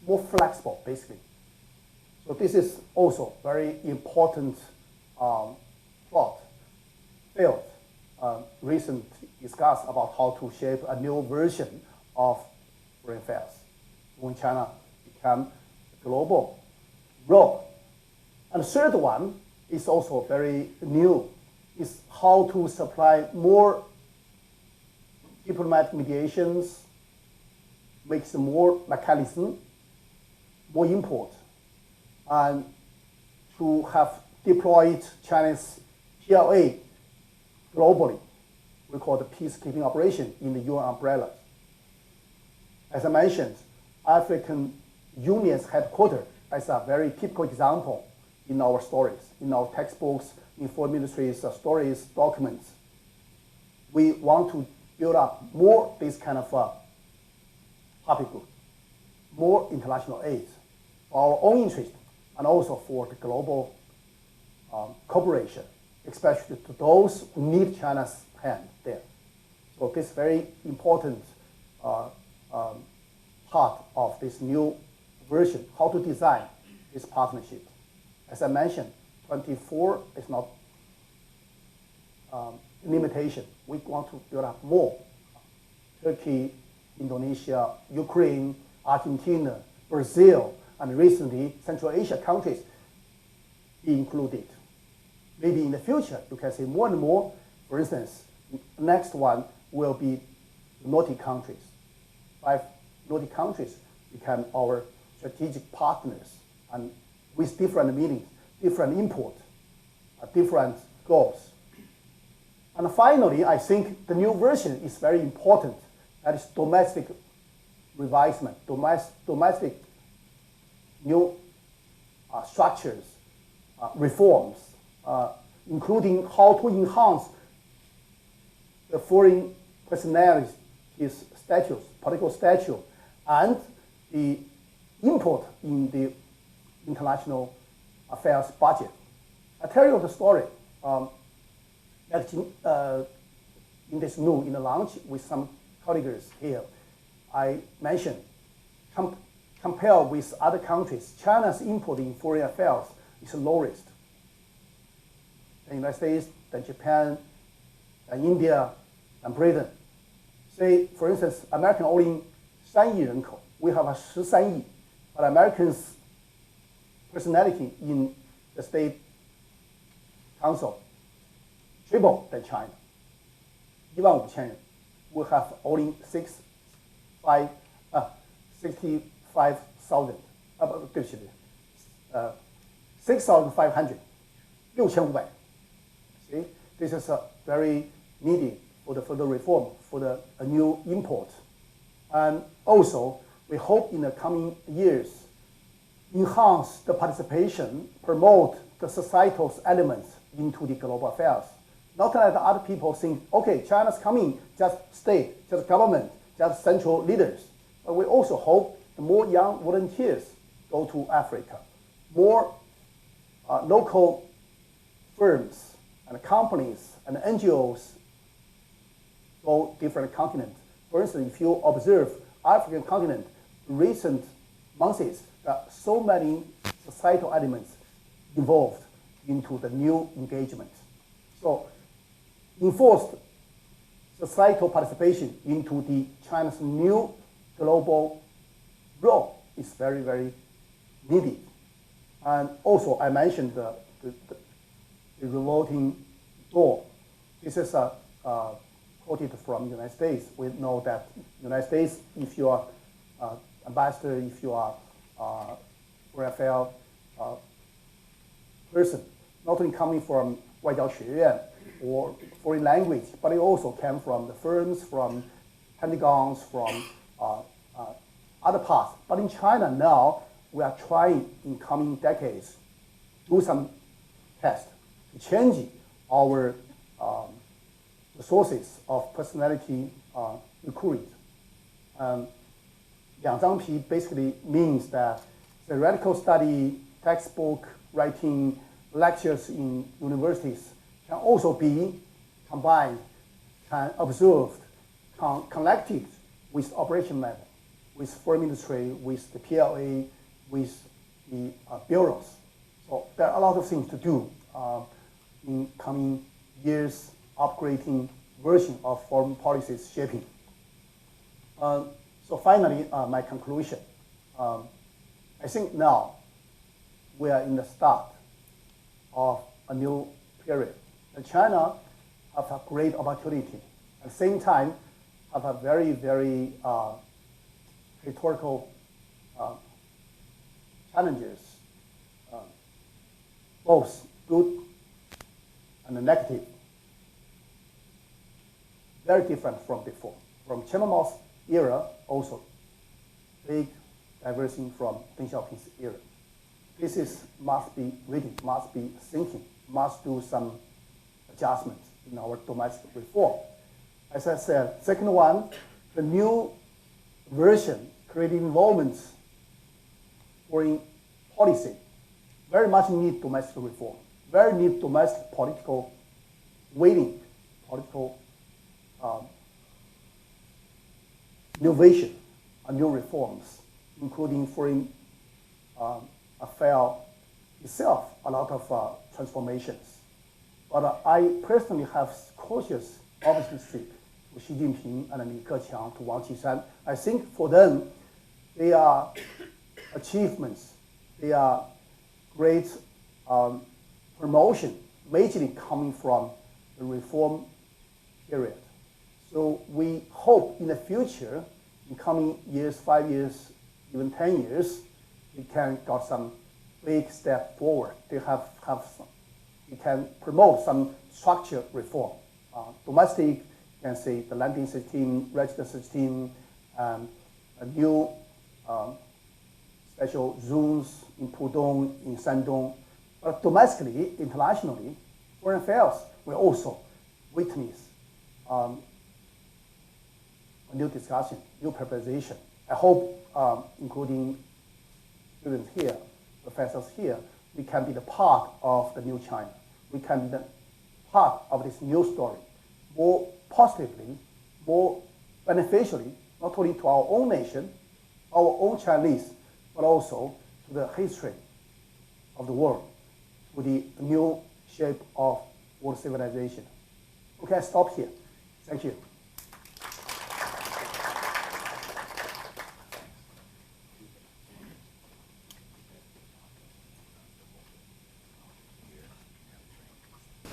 more flexible, basically. So this is also very important thought field. Recent discuss about how to shape a new version of foreign affairs when China become global role. And the third one is also very new, is how to supply more diplomatic mediations, makes more mechanism, more import, and to have deployed Chinese PLA globally. We call the peacekeeping operation in the UN umbrella. As I mentioned, African Union's headquarters as a very typical example in our stories, in our textbooks, in foreign ministries' stories, documents. We want to build up more this kind of public good, more international aid for our own interest and also for the global cooperation, especially to those who need China's hand there. So this very important part of this new version, how to design this partnership. As I mentioned, 24 is not limitation. We want to build up more. Turkey, Indonesia, Ukraine, Argentina, Brazil, and recently Central Asia countries be included. Maybe in the future, you can see more and more. For instance, next one will be Nordic countries. 5 Nordic countries become our strategic partners, and with different meanings, different import, different goals. And finally, I think the new version is very important. That is domestic revisement, domestic new structures, reforms, including how to enhance the foreign personalities, his status, political status, and the import in the international affairs budget. I tell you the story. In this noon, in the lunch with some colleagues here, I mentioned, compared with other countries, China's import in foreign affairs is the lowest. The United States, then Japan, and India, and Britain. Say, for instance, American only 3亿人口, we have 13亿, but Americans' personality in the State Council triple than China. 15000人, we have only 65,000. 6,500, 6500. See, this is very needed for the further reform, for a new import. And also, we hope in the coming years, enhance the participation, promote the societal elements into the global affairs. Not let other people think, okay, China's coming, just state, just government, just central leaders. But we also hope the more young volunteers go to Africa, more local firms and companies and NGOs go different continents. For instance, if you observe African continent, recent months, there are so many societal elements involved into the new engagement. So enforced societal participation into the China's new global role is very, very needed. And also, I mentioned the revolving door. This is a quoted from United States. We know that United States, if you are ambassador, if you are foreign affairs person, not only coming from 外交学院 or foreign language, but it also came from the firms, from Pentagons, from other parts. But in China now, we are trying in coming decades do some tests to change our the sources of personality recruit. 两张皮 basically means that theoretical study, textbook writing, lectures in universities can also be combined, can observed, connected with operation method, with foreign ministry, with the PLA, with the bureaus. So there are a lot of things to do in coming years, upgrading version of foreign policies shaping. So finally, my conclusion. I think now we are in the start of a new period. And China has a great opportunity. At the same time, have a very, very rhetorical challenges, both good and negative. Very different from before. From Chairman Mao's era, also big diverging from Deng Xiaoping's era. This must be reading, must be thinking, must do some adjustments in our domestic reform. As I said, second one, the new version creating involvements foreign policy very much need domestic reform, very need domestic political weighting, political innovation and new reforms, including foreign affairs itself, a lot of transformations. But I personally have cautious optimistic to Xi Jinping and Li Keqiang, to Wang Qishan. I think for them, they are achievements, they are great promotion, majorly coming from the reform period. So we hope in the future, in coming years, 5 years, even 10 years, we can got some big step forward. They have some, we can promote some structured reform. Domestic, you can say the landing system, register system, a new special zones in Pudong, in Shandong. But domestically, internationally, foreign affairs will also witness a new discussion, new preparation. I hope, including students here, professors here, we can be the part of the new China. We can be the part of this new story, more positively, more beneficially, not only to our own nation, our own Chinese, but also to the history of the world, to the new shape of world civilization. Okay, I stop here. Thank you.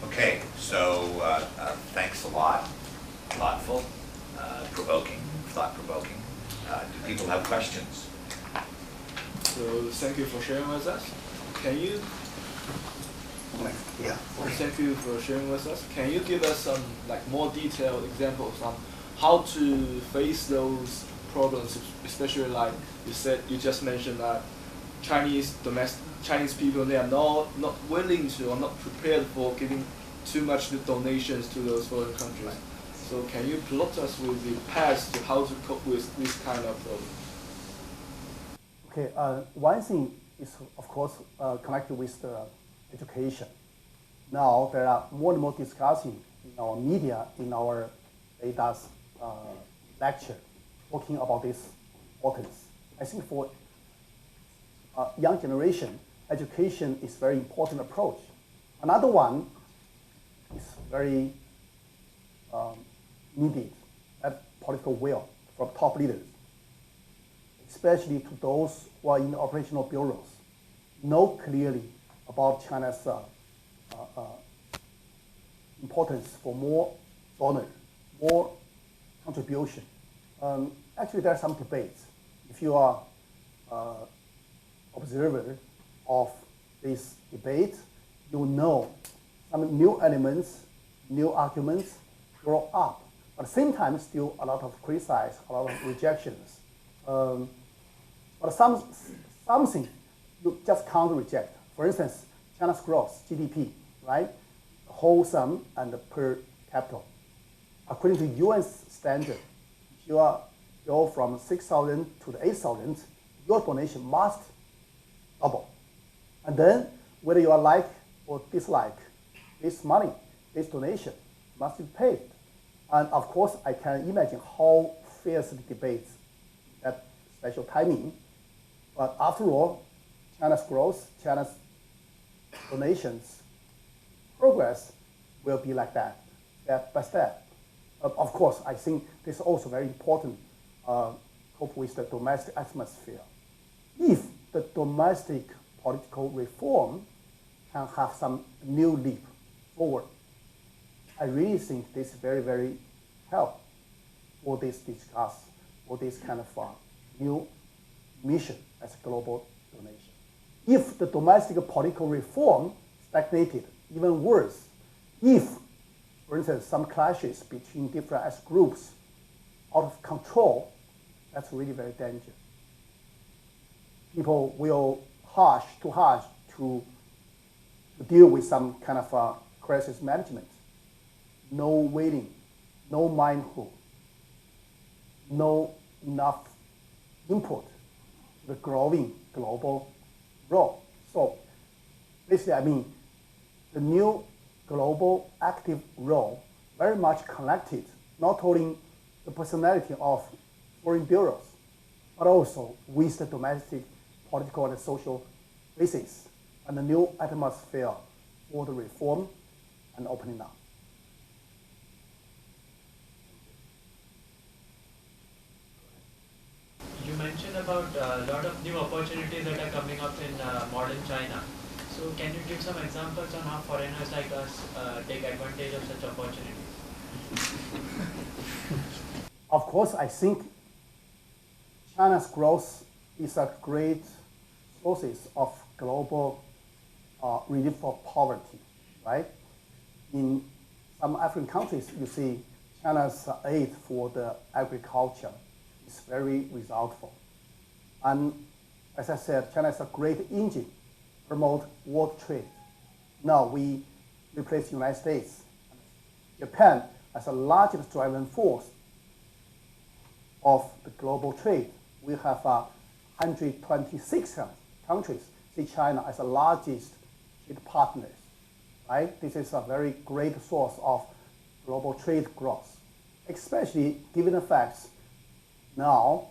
Okay, so thanks a lot. Thoughtful, provoking, thought-provoking. Do people have questions? So thank you for sharing with us. Can you? Yeah. Thank you for sharing with us. Can you give us some more detailed examples on how to face those problems, especially like you just mentioned that Chinese people, they are not willing to or not prepared for giving too much donations to those foreign countries. So can you plot us with the paths to how to cope with this kind of problem? Okay, one thing is, of course, connected with the education. Now there are more and more discussing in our media, in our ADAS lecture, talking about this importance. I think for young generation, education is very important approach. Another one is very needed, that political will from top leaders, especially to those who are in the operational bureaus, know clearly about China's importance for more donor, more contribution. Actually, there are some debates. If you are observer of this debate, you know some new elements, new arguments grow up. But at the same time, still a lot of criticize, a lot of rejections. But something you just can't reject. For instance, China's growth, GDP, right? Whole sum and per capita. According to UN standard, if you are go from 6,000 to the 8,000, your donation must double. And then, whether you are like or dislike this money, this donation must be paid. And of course, I can imagine how fierce the debate at special timing. But after all, China's growth, China's donations, progress will be like that, step by step. Of course, I think this is also very important cope with the domestic atmosphere. If the domestic political reform can have some new leap forward, I really think this is very, very helpful for this discuss, for this kind of new mission as a global donation. If the domestic political reform stagnated, even worse, if, for instance, some clashes between different ethnic groups out of control, that's really very dangerous. People will too harsh to deal with some kind of crisis management. No waiting, no mindful, no enough input to the growing global role. So basically, I mean, the new global active role very much connected not only the personality of foreign bureaus, but also with the domestic political and social basis and the new atmosphere for the reform and opening up. You mentioned about a lot of new opportunities that are coming up in modern China. So can you give some examples on how foreigners like us take advantage of such opportunities? Of course, I think China's growth is a great source of global relief of poverty, right? In some African countries, you see China's aid for the agriculture is very resultful. And as I said, China is a great engine to promote world trade. Now we replace the United States. Japan as the largest driving force of the global trade. We have 126 countries see China as the largest trade partners, right? This is a very great source of global trade growth, especially given the facts now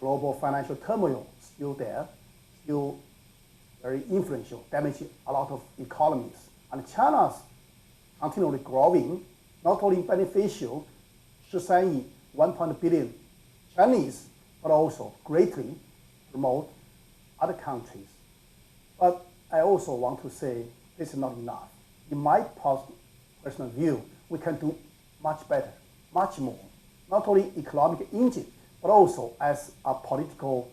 global financial turmoil still there, still very influential, damaging a lot of economies. And China's continually growing, not only beneficial 13亿 1 billion Chinese, but also greatly promote other countries. But I also want to say this is not enough. In my personal view, we can do much better, much more. Not only economic engine, but also as a political,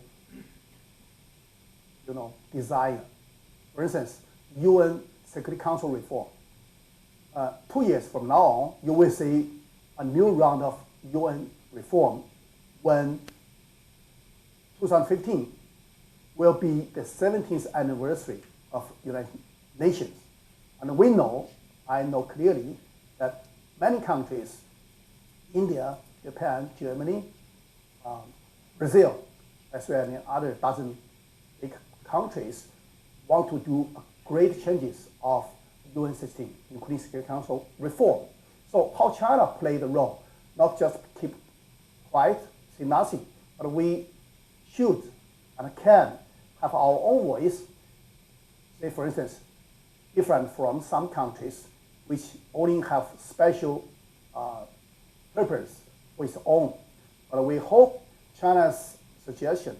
desire. For instance, UN Security Council reform. 2 years from now on, you will see a new round of UN reform when 2015 will be the 17th anniversary of United Nations. And I know clearly that many countries, India, Japan, Germany, Brazil, as well as other dozen big countries, want to do great changes of UN system, including Security Council reform. So how China play the role, not just keep quiet, say nothing, but we should and can have our own voice. Say, for instance, different from some countries which only have special purpose for its own. But we hope China's suggestion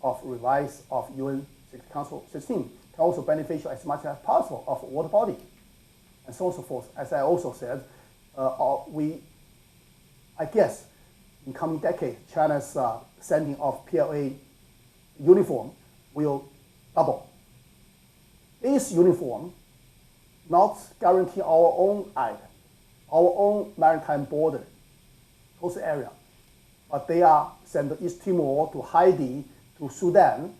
of revise of UN Security Council system can also beneficial as much as possible of world body, and so on and so forth. As I also said, we I guess in coming decade, China's sending of PLA uniform will double. This uniform not guarantee our own island, our own maritime border, coast area, but they are sent to East Timor, to Haiti, to Sudan,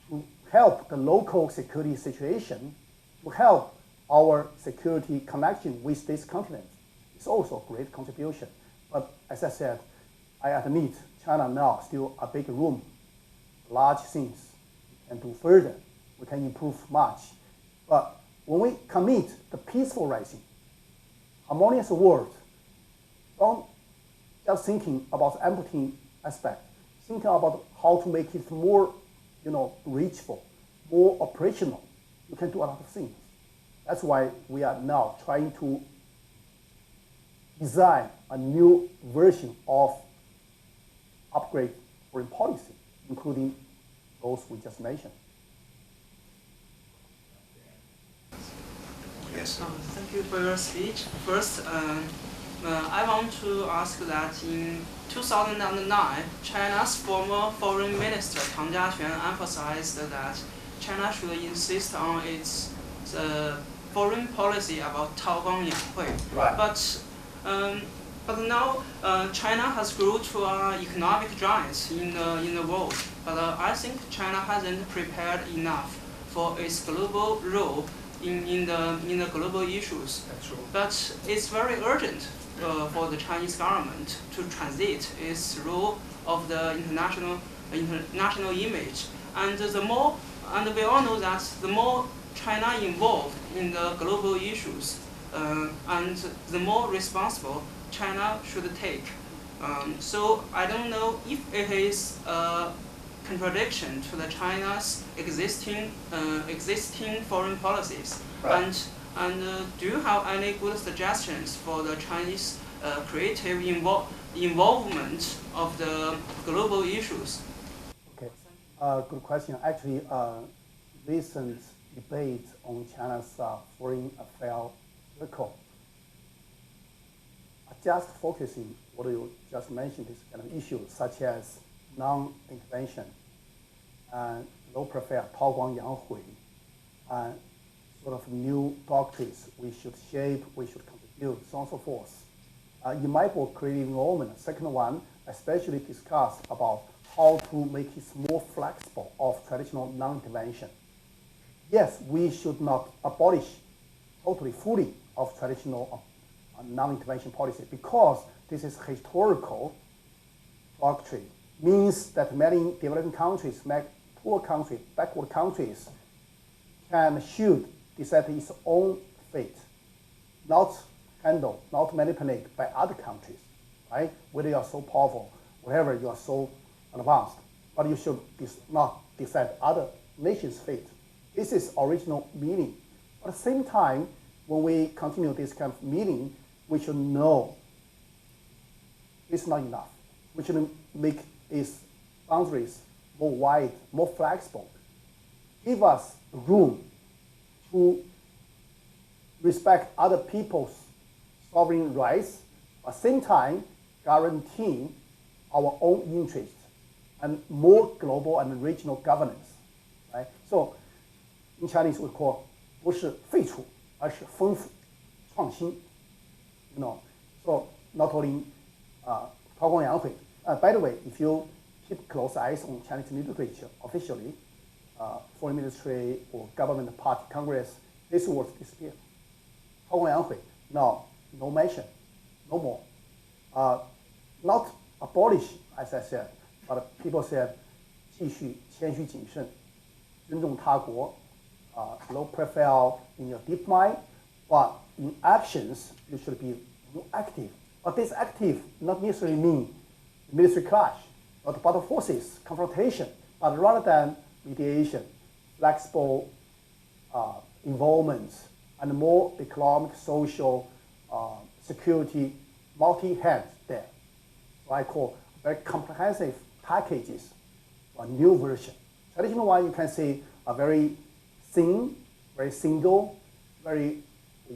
to help the local security situation, to help our security connection with this continent. It's also a great contribution. But as I said, I admit China now still a big room, large things we can do further. We can improve much. But when we commit the peaceful rising, harmonious world, don't just thinking about the empathy aspect, thinking about how to make it more, reachable, more operational. You can do a lot of things. That's why we are now trying to design a new version of upgrade foreign policy, including those we just mentioned. Yes. Thank you for your speech. First, I want to ask that in 2009, China's former Foreign Minister Tang Jiaquan emphasized that China should insist on its foreign policy about Taoguang Yanghui. Right. But now China has grown to an economic giant in the world. But I think China hasn't prepared enough for its global role in the global issues. That's true. But it's very urgent for the Chinese government to transit its role of the international image. And we all know that the more China involved in the global issues, and the more responsible China should take. So I don't know if it is a contradiction to the China's existing foreign policies. Right. And do you have any good suggestions for the Chinese creative involvement of the global issues? Okay, good question. Actually, recent debate on China's foreign affairs circle are just focusing what you just mentioned, this kind of issues such as non-intervention and low-profile Taoguang Yanghui, and sort of new doctrines we should shape, we should contribute, so on and so forth. In my book, Creative Involvement, the second one, especially discuss about how to make it more flexible of traditional non-intervention. Yes, we should not abolish totally, fully of traditional non-intervention policy because this is historical doctrine. Means that many developing countries, poor countries, backward countries, should decide its own fate, not handled, not manipulated by other countries, right? Whether you are so powerful, whatever you are so advanced, but you should not decide other nations' fate. This is original meaning. But at the same time, when we continue this kind of meaning, we should know it's not enough. We should make its boundaries more wide, more flexible. Give us room to respect other people's sovereign rights, at the same time guaranteeing our own interests and more global and regional governance, right? So in Chinese we call 不是废除，而是丰富、创新。So not only Taoguang Yanghui. By the way, if you keep close eyes on Chinese literature officially, foreign ministry or government party Congress, this word disappear. Taoguang Yanghui, now no mention, no more. Not abolish, as I said, but people said 继续谦虚谨慎，尊重他国, low profile in your deep mind, but in actions you should be more active. But this active not necessarily mean military clash, not battle forces, confrontation, but rather than mediation, flexible involvement, and more economic, social, security, multi-hand there. So I call very comprehensive packages, a new version. Traditional one, you can say a very thin, very single, very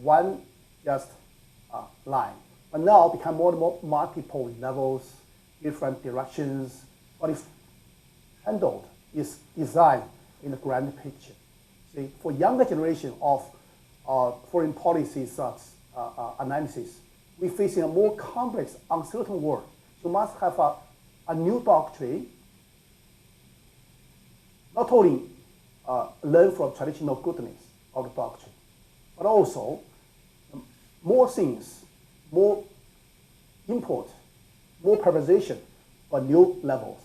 one just line. but now become more and more multiple levels, different directions, but it's handled, is designed in the grand picture. See, for younger generation of foreign policy analysis, we're facing a more complex, uncertain world. You must have a new doctrine, not only learn from traditional goodness of the doctrine, but also more things, more input, more preposition, but new levels,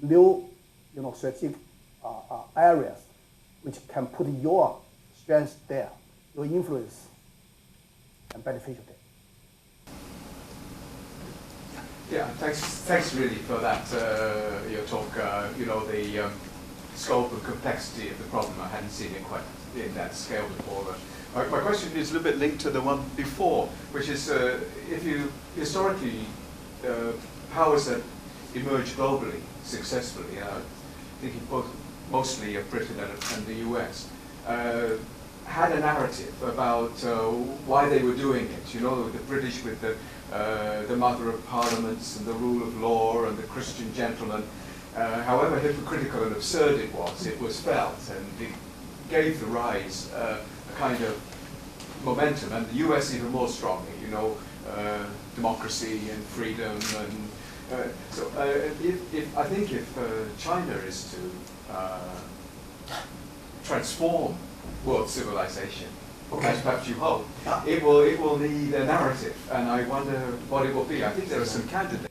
new strategic areas which can put your strength there, your influence and beneficial there. Yeah, thanks really for that, your talk. The scope and complexity of the problem, I hadn't seen it quite in that scale before. But my question is a little bit linked to the one before, which is if you historically, powers that emerge globally successfully, thinking mostly of Britain and the US, had a narrative about why they were doing it. The British with the mother of parliaments and the rule of law and the Christian gentleman. However hypocritical and absurd it was felt, and it gave the rise a kind of momentum, and the US even more strongly, democracy and freedom. And so I think if China is to transform world civilization, as perhaps you hope, it will need a narrative, and I wonder what it will be. I think there are some candidates.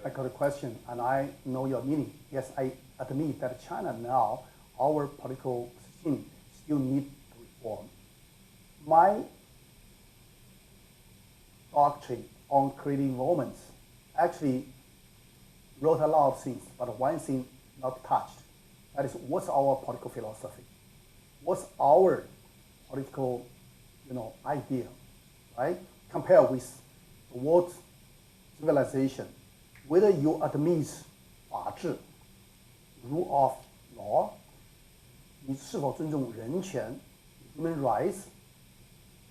I got a question, and I know your meaning. Yes, I admit that China now, our political system still needs to reform. My doctrine on creating moments actually wrote a lot of things, but one thing not touched. That is, what's our political philosophy? What's our political, idea, right? Compare with the world civilization, whether you admit 法治 rule of law, 你是否尊重人权 human rights,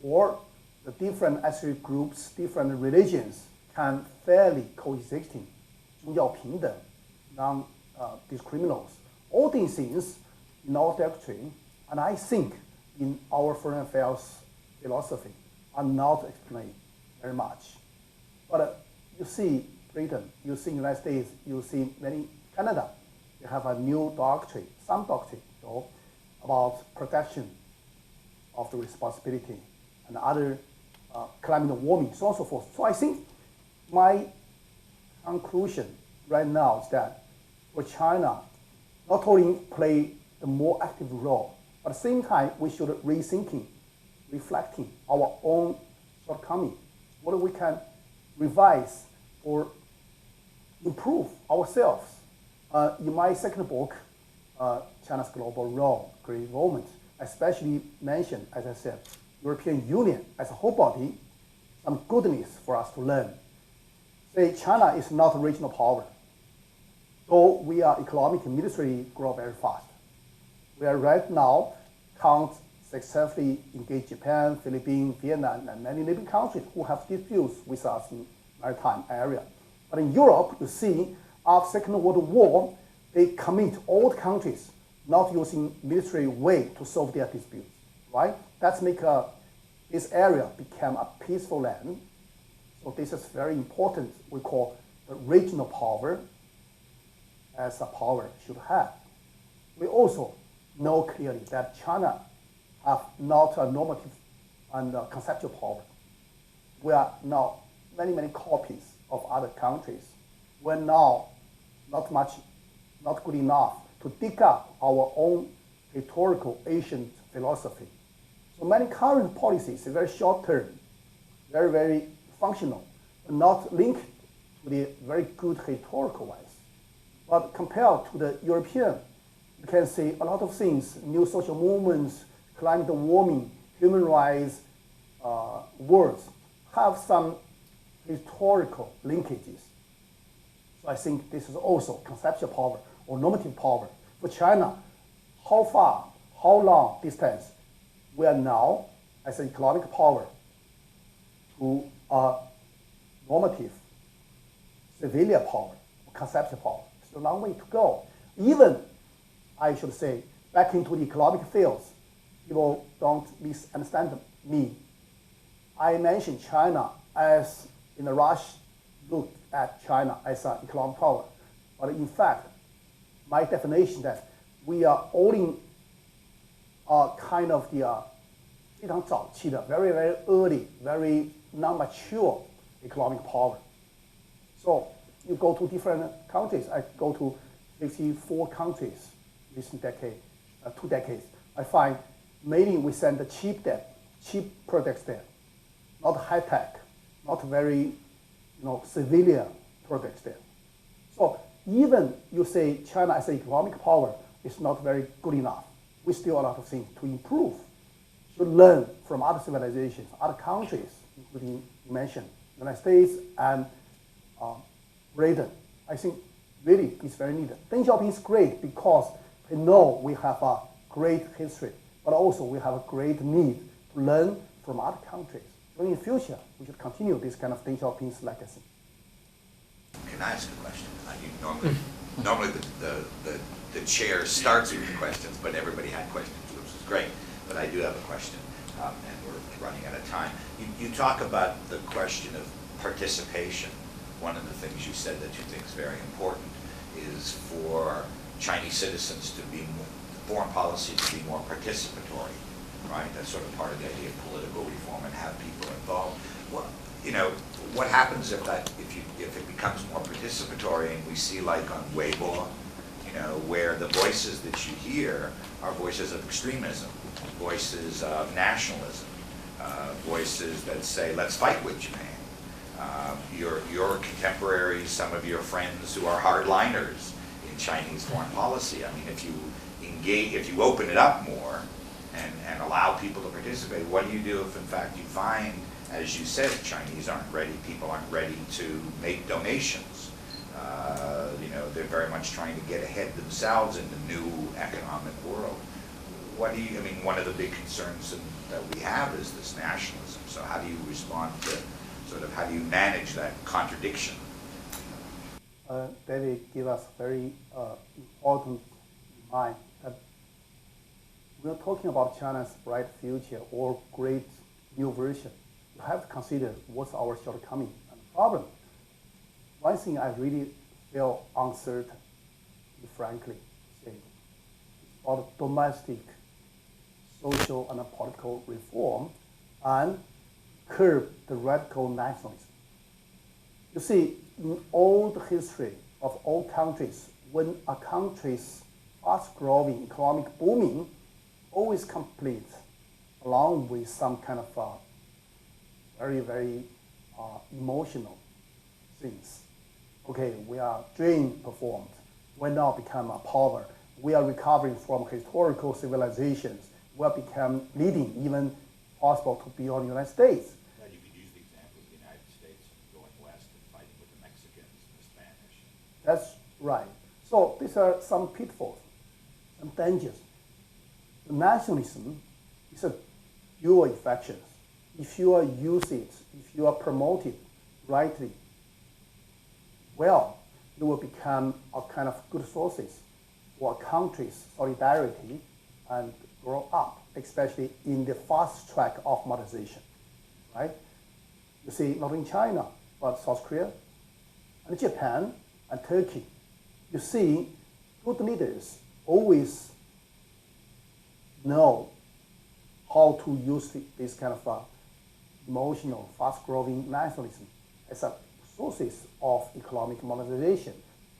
or the different ethnic groups, different religions can fairly coexisting, 宗教平等 non-discriminals. All these things in our doctrine, and I think in our foreign affairs philosophy, are not explained very much. But you see Britain, you see United States, you see Canada, they have a new doctrine, some doctrine, about protection of the responsibility and other climate warming, so on and so forth. So I think my conclusion right now is that for China, not only play the more active role, but at the same time, we should rethinking, reflecting our own shortcoming, what we can revise or improve ourselves. In my second book, China's Global Role, Great Moment, I especially mentioned, as I said, European Union as a whole body, some goodness for us to learn. Say China is not a regional power. Though we are economic and military grow very fast. We are right now can't successfully engage Japan, Philippines, Vietnam, and many neighboring countries who have disputes with us in maritime area. But in Europe, you see, after Second World War, they commit all the countries not using military way to solve their disputes, right? That's make this area become a peaceful land. So this is very important. We call the regional power as a power should have. We also know clearly that China have not a normative and conceptual power. We are now many copies of other countries. We're now not good enough to dig up our own rhetorical ancient philosophy. So many current policies are very short term, very functional, but not linked to the very good rhetorical ones. But compared to the European, you can see a lot of things, new social movements, climate warming, human rights, words, have some historical linkages. So I think this is also conceptual power or normative power. For China, how far, how long distance we are now as an economic power to normative, civilian power, conceptual power. It's a long way to go. Even, I should say, back into the economic fields, people don't misunderstand me. I mentioned China as, in the rush, look at China as an economic power. But in fact, my definition that we are owning kind of the 非常早期的 very, very early, very non-mature economic power. So you go to different countries. I go to 54 countries recent decade, 2 decades. I find mainly we send the cheap products there, not high tech, not very civilian products there. So even you say China as an economic power is not very good enough. We still have a lot of things to improve, to learn from other civilizations, other countries, including you mentioned United States and Britain. I think really it's very needed. Deng Xiaoping is great because we know we have a great history, but also we have a great need to learn from other countries. So in the future, we should continue this kind of Deng Xiaoping's legacy. Can I ask a question? Normally the chair starts with the questions, but everybody had questions, which is great. But I do have a question, and we're running out of time. You talk about the question of participation. One of the things you said that you think is very important is for Chinese citizens to be foreign policy to be more participatory, right? That's sort of part of the idea of political reform and have people involved. Well, what happens if it becomes more participatory and we see like on Weibo, where the voices that you hear are voices of extremism, voices of nationalism, voices that say, let's fight with Japan. Your contemporaries, some of your friends who are hardliners in Chinese foreign policy. I mean, if you open it up more and allow people to participate, what do you do if in fact you find, as you said, Chinese aren't ready, people aren't ready to make donations? They're very much trying to get ahead themselves in the new economic world. One of the big concerns that we have is this nationalism. So how do you respond to how do you manage that contradiction? David gave us very important mind that we're talking about China's bright future or great new version. You have to consider what's our shortcoming and problem. One thing I really feel uncertain, frankly, say, about domestic social and political reform and curb the radical nationalism. You see, in all the history of all countries, when a country's fast-growing economic booming always complete along with some kind of very, very emotional things. Okay, we are dream performed. We now become a power. We are recovering from historical civilizations. We are become leading, even possible to beyond the United States. You could use the example of the United States going west and fighting with the Mexicans and the Spanish. That's right. So these are some pitfalls, some dangers. The nationalism is a dual infection. If you use it, if you promote it rightly, well, it will become a kind of good sources for a country's solidarity and grow up, especially in the fast track of modernization, right? You see, not in China, but South Korea and Japan and Turkey. You see, good leaders always know how to use this kind of emotional, fast-growing nationalism as a sources of economic modernization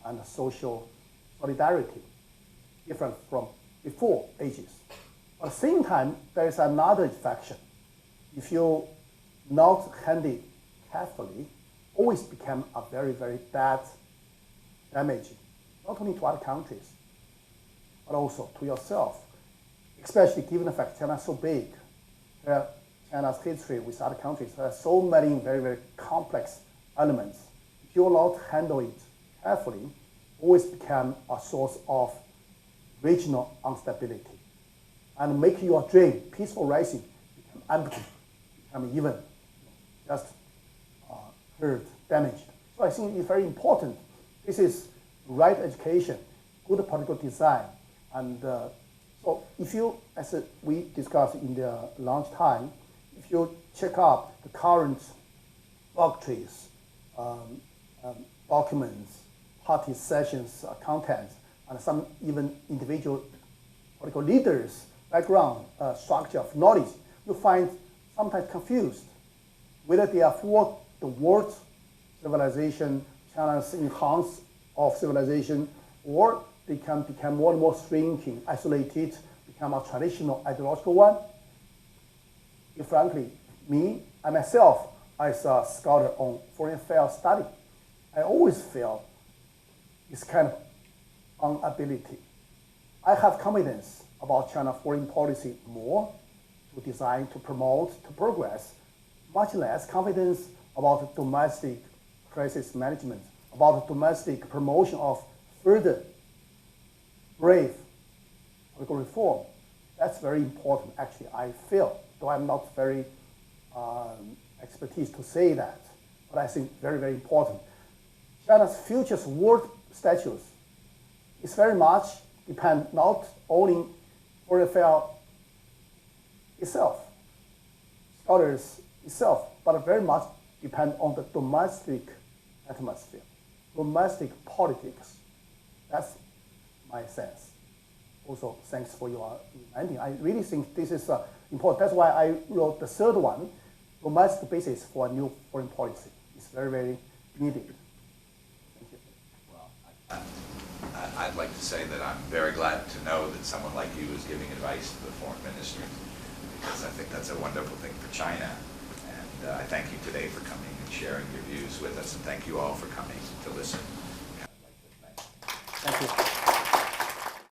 and social solidarity, different from before ages. At the same time, there is another infection. If you not handle it carefully, always become a very, very bad damage, not only to other countries, but also to yourself, especially given the fact China is so big. China's history with other countries, there are so many very, very complex elements. If you not handle it carefully, always become a source of regional instability and make your dream, peaceful rising, become empty, become even just hurt damaged. So I think it's very important. This is right education, good political design. And so if you, as we discussed in the lunch time, if you check out the current doctrines, documents, party sessions, contents, and some even individual political leaders' background, structure of knowledge, you find sometimes confused whether they are for the world civilization, China's enhance of civilization, or they can become more and more shrinking, isolated, become a traditional ideological one. Frankly, me and myself, as a scholar on foreign affairs study, I always feel this kind of inability. I have confidence about China foreign policy more to design, to promote, to progress, much less confidence about domestic crisis management, about domestic promotion of further brave political reform. That's very important, actually, I feel, though I'm not very expertise to say that, but I think very, very important. China's future world status is very much depend not only foreign affairs itself, scholars itself, but very much depend on the domestic atmosphere, domestic politics. That's my sense. Also, thanks for your reminding. I really think this is important. That's why I wrote the third one, domestic basis for a new foreign policy. It's very, very needed. Thank you. Well, I'd like to say that I'm very glad to know that someone like you is giving advice to the foreign ministry, because I think that's a wonderful thing for China. And I thank you today for coming and sharing your views with us, and thank you all for coming to listen. Thank you.